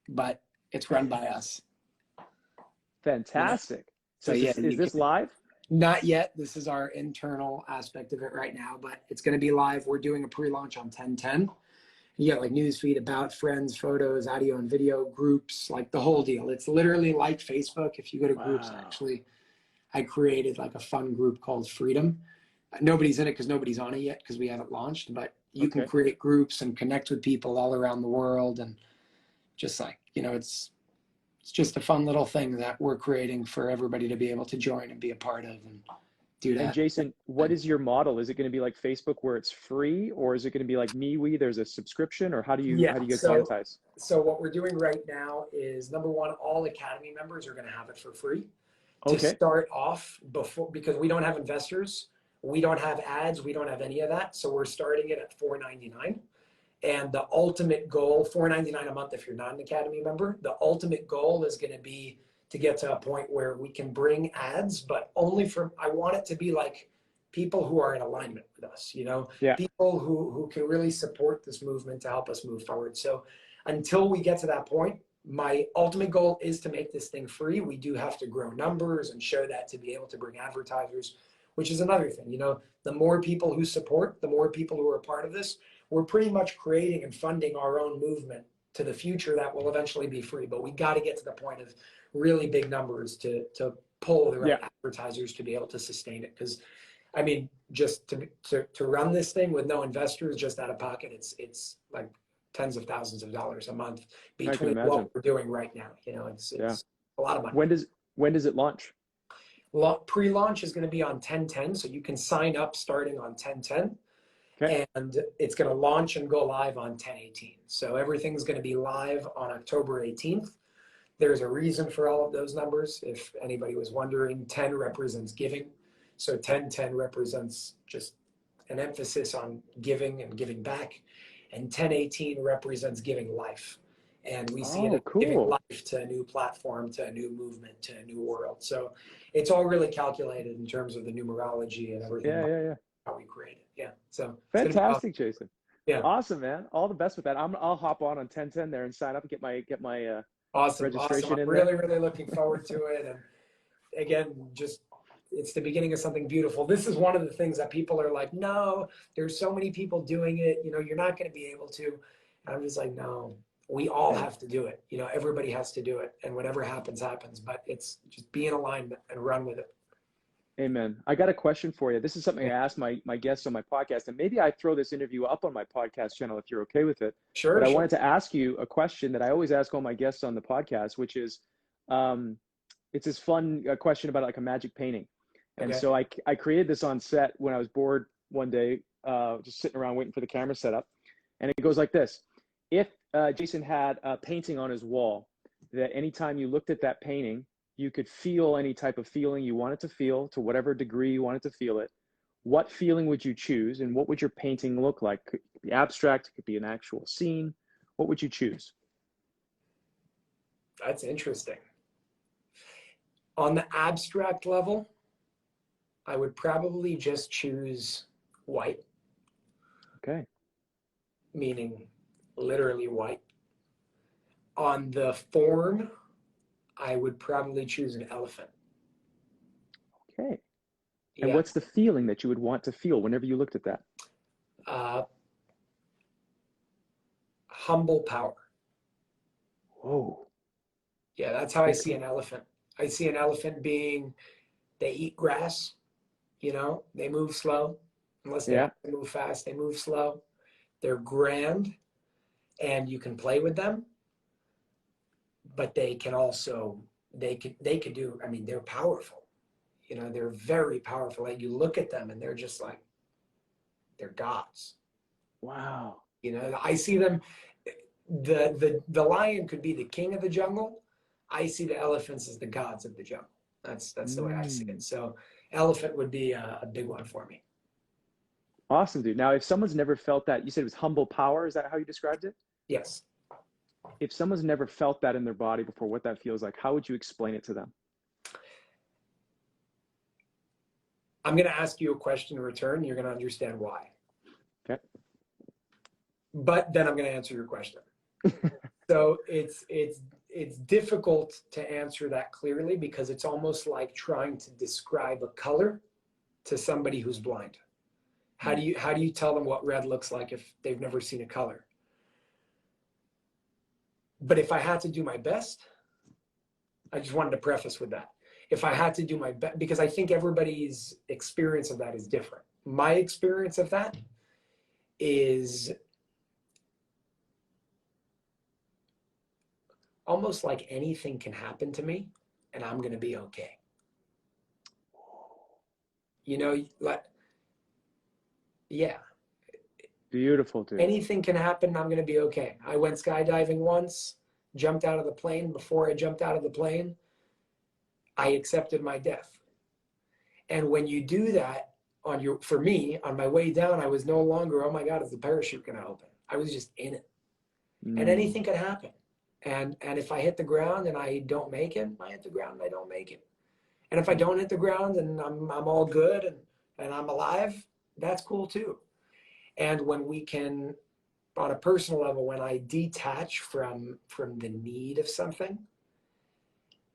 but it's run by us. Fantastic. So yeah, is this live? Not yet. This is our internal aspect of it right now, but it's going to be live. We're doing a pre-launch on 10/10. You got like newsfeed, about, friends, photos, audio and video, groups, like the whole deal. It's literally like Facebook. If you go to groups, actually, I created like a fun group called Freedom. Nobody's in it because nobody's on it yet because we haven't launched, but you can create groups and connect with people all around the world. And just like, it's just a fun little thing that we're creating for everybody to be able to join and be a part of and do that. And Jason, what is your model? Is it going to be like Facebook where it's free, or is it going to be like MeWe, there's a subscription, or how do you guys monetize? So what we're doing right now is, number one, all Academy members are going to have it for free to start off because we don't have investors. We don't have ads. We don't have any of that. So we're starting it at $4.99. And the ultimate goal, $4.99 a month if you're not an Academy member, the ultimate goal is going to be to get to a point where we can bring ads, but only I want it to be like people who are in alignment with us, people who can really support this movement to help us move forward. So until we get to that point, my ultimate goal is to make this thing free. We do have to grow numbers and show that to be able to bring advertisers, which is another thing. The more people who support, the more people who are a part of this, we're pretty much creating and funding our own movement to the future that will eventually be free. But we got to get to the point of really big numbers to pull the right advertisers to be able to sustain it. Because, I mean, just to run this thing with no investors, just out of pocket, it's like tens of thousands of dollars a month between what we're doing right now. It's a lot of money. When does it launch? Pre-launch is going to be on 10/10, so you can sign up starting on 10/10. Okay. And it's going to launch and go live on 10/18. So everything's going to be live on October 18th. There's a reason for all of those numbers. If anybody was wondering, 10 represents giving. So 10/10 represents just an emphasis on giving and giving back. And 10/18 represents giving life. And we see it as giving life to a new platform, to a new movement, to a new world. So it's all really calculated in terms of the numerology and everything. How we create it. Yeah. So fantastic, Jason. Yeah. Awesome, man. All the best with that. I'll hop on 10/10 there and sign up and get my registration. I'm really looking forward to it. And again, it's the beginning of something beautiful. This is one of the things that people are like, no, there's so many people doing it. You're not going to be able to. And I'm just like, no, we all have to do it. Everybody has to do it. And whatever happens, happens. But it's just be in alignment and run with it. Amen. I got a question for you. This is something I asked my guests on my podcast, and maybe I throw this interview up on my podcast channel if you're okay with it. Sure. But I wanted to ask you a question that I always ask all my guests on the podcast, which is, it's this fun question about like a magic painting. And so I created this on set when I was bored one day, just sitting around waiting for the camera setup. And it goes like this. If Jason had a painting on his wall that anytime you looked at that painting, you could feel any type of feeling you wanted to feel to whatever degree you wanted to feel it, what feeling would you choose and what would your painting look like? Could be abstract, it could be an actual scene. What would you choose? That's interesting. On the abstract level, I would probably just choose white. Okay. Meaning literally white. On the form, I would probably choose an elephant. Okay. And what's the feeling that you would want to feel whenever you looked at that? Humble power. Whoa. Yeah, that's how I see an elephant. I see an elephant being, they eat grass, they move slow. Unless they have to move fast, they move slow. They're grand and you can play with them. But they can also, they could do, I mean, they're powerful. They're very powerful. And you look at them and they're just like, they're gods. Wow. You know, I see them, the lion could be the king of the jungle. I see the elephants as the gods of the jungle. That's the way I see it. So elephant would be a big one for me. Awesome, dude. Now, if someone's never felt that, you said it was humble power. Is that how you described it? Yes. If someone's never felt that in their body before, what that feels like, how would you explain it to them? I'm going to ask you a question in return. You're going to understand why. Okay. But then I'm going to answer your question. So it's difficult to answer that clearly because it's almost like trying to describe a color to somebody who's blind. How do you tell them what red looks like if they've never seen a color? But if I had to do my best, I just wanted to preface with that. If I had to do my best, because I think everybody's experience of that is different. My experience of that is almost like anything can happen to me and I'm going to be okay. You know, like, yeah. Beautiful, dude. Anything can happen and I'm going to be okay. I went skydiving once, jumped out of the plane. Before I jumped out of the plane, I accepted my death. And when you do that for me, on my way down, I was no longer, oh my God, is the parachute going to open? I was just in it. And anything could happen. And if I hit the ground and I don't make it, I hit the ground and I don't make it. And if I don't hit the ground and I'm all good and I'm alive, that's cool too. And when we can, on a personal level, when I detach from the need of something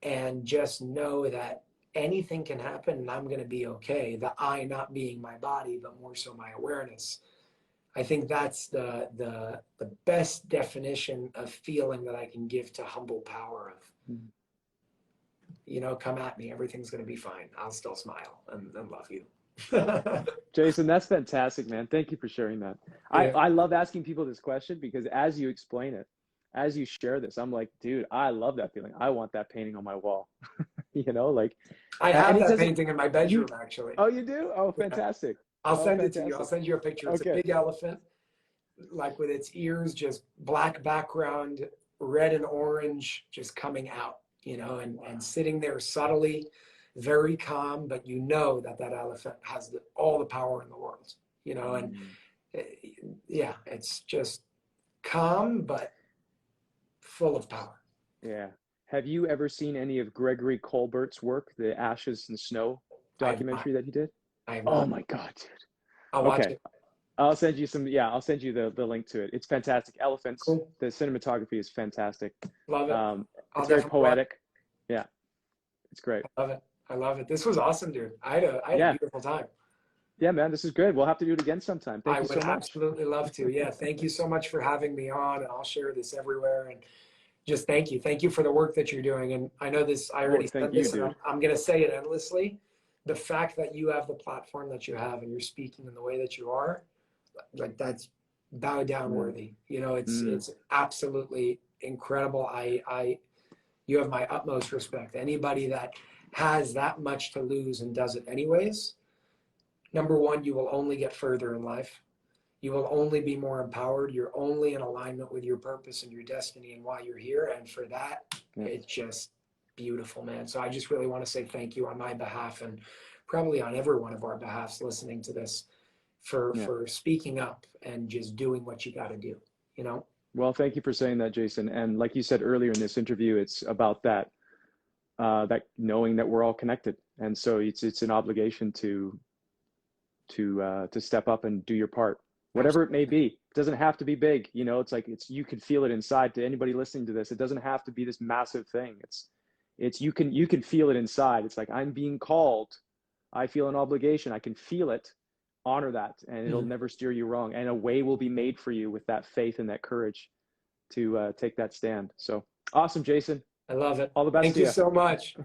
and just know that anything can happen and I'm going to be okay, the I not being my body, but more so my awareness, I think that's the best definition of feeling that I can give to humble power of, you know, come at me, everything's going to be fine. I'll still smile and love you. Jason, that's fantastic, man. Thank you for sharing that. Yeah. I love asking people this question because as you explain it, as you share this, I'm like, dude, I love that feeling. I want that painting on my wall. You know, like I have that painting in my bedroom, actually. Oh, you do? Oh, fantastic. I'll send it to you. I'll send you a picture. It's a big elephant, like with its ears, just black background, red and orange, just coming out, you know, and sitting there subtly, very calm, but you know that elephant has all the power in the world, you know, and yeah, it's just calm, but full of power. Yeah. Have you ever seen any of Gregory Colbert's work, the Ashes and Snow documentary that he did? I have not. Oh not. my God, dude. I'll watch it. I'll send you I'll send you the link to it. It's fantastic. Elephants. Cool. The cinematography is fantastic. Love it. It's very poetic. Yeah. It's great. I love it. This was awesome, dude. I had a beautiful time. Yeah, man, this is good. We'll have to do it again sometime. Thank you so much. I would absolutely love to. Yeah, thank you so much for having me on, and I'll share this everywhere. And just thank you. Thank you for the work that you're doing. And I know this, I already said this, and I'm going to say it endlessly. The fact that you have the platform that you have and you're speaking in the way that you are, like that's bow down worthy. You know, it's absolutely incredible. You have my utmost respect. Anybody that has that much to lose and does it anyways, number one, you will only get further in life. You will only be more empowered. You're only in alignment with your purpose and your destiny and why you're here. And for that, it's just beautiful, man. So I just really want to say thank you on my behalf and probably on every one of our behalfs listening to this for speaking up and just doing what you got to do, you know? Well, thank you for saying that, Jason. And like you said earlier in this interview, it's about that knowing that we're all connected. And so it's an obligation to step up and do your part, whatever it may be. It doesn't have to be big. You know, it's like, you can feel it inside. To anybody listening to this, it doesn't have to be this massive thing. It's you can feel it inside. It's like, I'm being called. I feel an obligation. I can feel it. Honor that, and it'll never steer you wrong. And a way will be made for you with that faith and that courage to take that stand. So awesome, Jason. I love it. All the best. Thank you so much.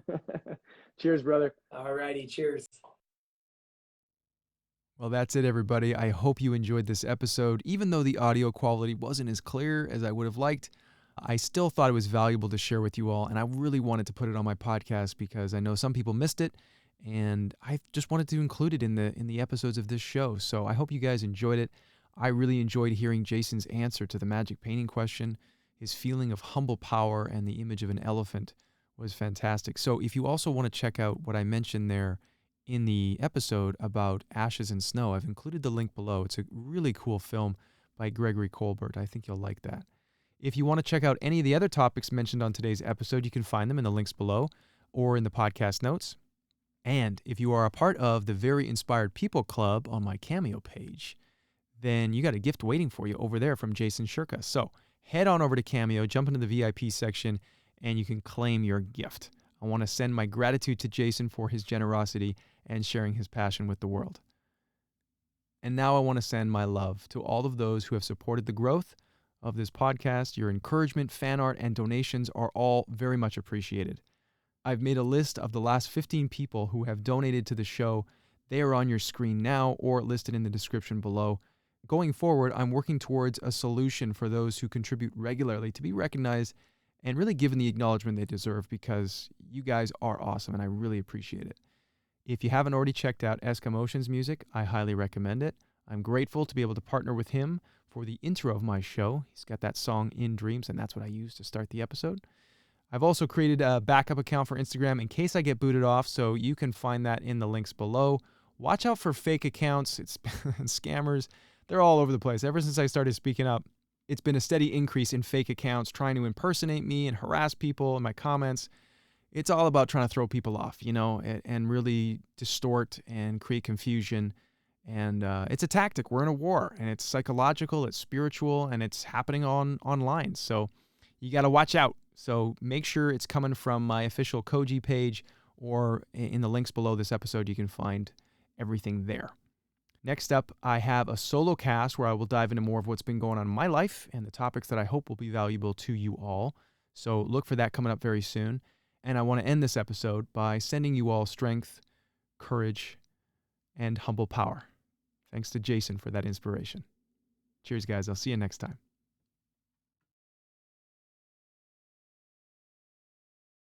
Cheers, brother. All righty. Cheers. Well, that's it, everybody. I hope you enjoyed this episode. Even though the audio quality wasn't as clear as I would have liked, I still thought it was valuable to share with you all, and I really wanted to put it on my podcast because I know some people missed it, and I just wanted to include it in the episodes of this show. So I hope you guys enjoyed it. I really enjoyed hearing Jason's answer to the magic painting question. His feeling of humble power and the image of an elephant was fantastic. So if you also want to check out what I mentioned there in the episode about Ashes and Snow, I've included the link below. It's a really cool film by Gregory Colbert. I think you'll like that. If you want to check out any of the other topics mentioned on today's episode, you can find them in the links below or in the podcast notes. And if you are a part of the Very Inspired People Club on my Cameo page, then you got a gift waiting for you over there from Jason Shurka. So head on over to Cameo, jump into the VIP section, and you can claim your gift. I want to send my gratitude to Jason for his generosity and sharing his passion with the world. And now I want to send my love to all of those who have supported the growth of this podcast. Your encouragement, fan art, and donations are all very much appreciated. I've made a list of the last 15 people who have donated to the show. They are on your screen now or listed in the description below. Going forward, I'm working towards a solution for those who contribute regularly to be recognized and really given the acknowledgement they deserve, because you guys are awesome and I really appreciate it. If you haven't already checked out Eskimotion's music, I highly recommend it. I'm grateful to be able to partner with him for the intro of my show. He's got that song In Dreams, and that's what I use to start the episode. I've also created a backup account for Instagram in case I get booted off, so you can find that in the links below. Watch out for fake accounts. It's scammers. They're all over the place. Ever since I started speaking up, it's been a steady increase in fake accounts trying to impersonate me and harass people in my comments. It's all about trying to throw people off, and really distort and create confusion. And it's a tactic. We're in a war, and it's psychological, it's spiritual, and it's happening online. So you got to watch out. So make sure it's coming from my official Koji page, or in the links below this episode, you can find everything there. Next up, I have a solo cast where I will dive into more of what's been going on in my life and the topics that I hope will be valuable to you all. So look for that coming up very soon. And I want to end this episode by sending you all strength, courage, and humble power. Thanks to Jason for that inspiration. Cheers, guys. I'll see you next time.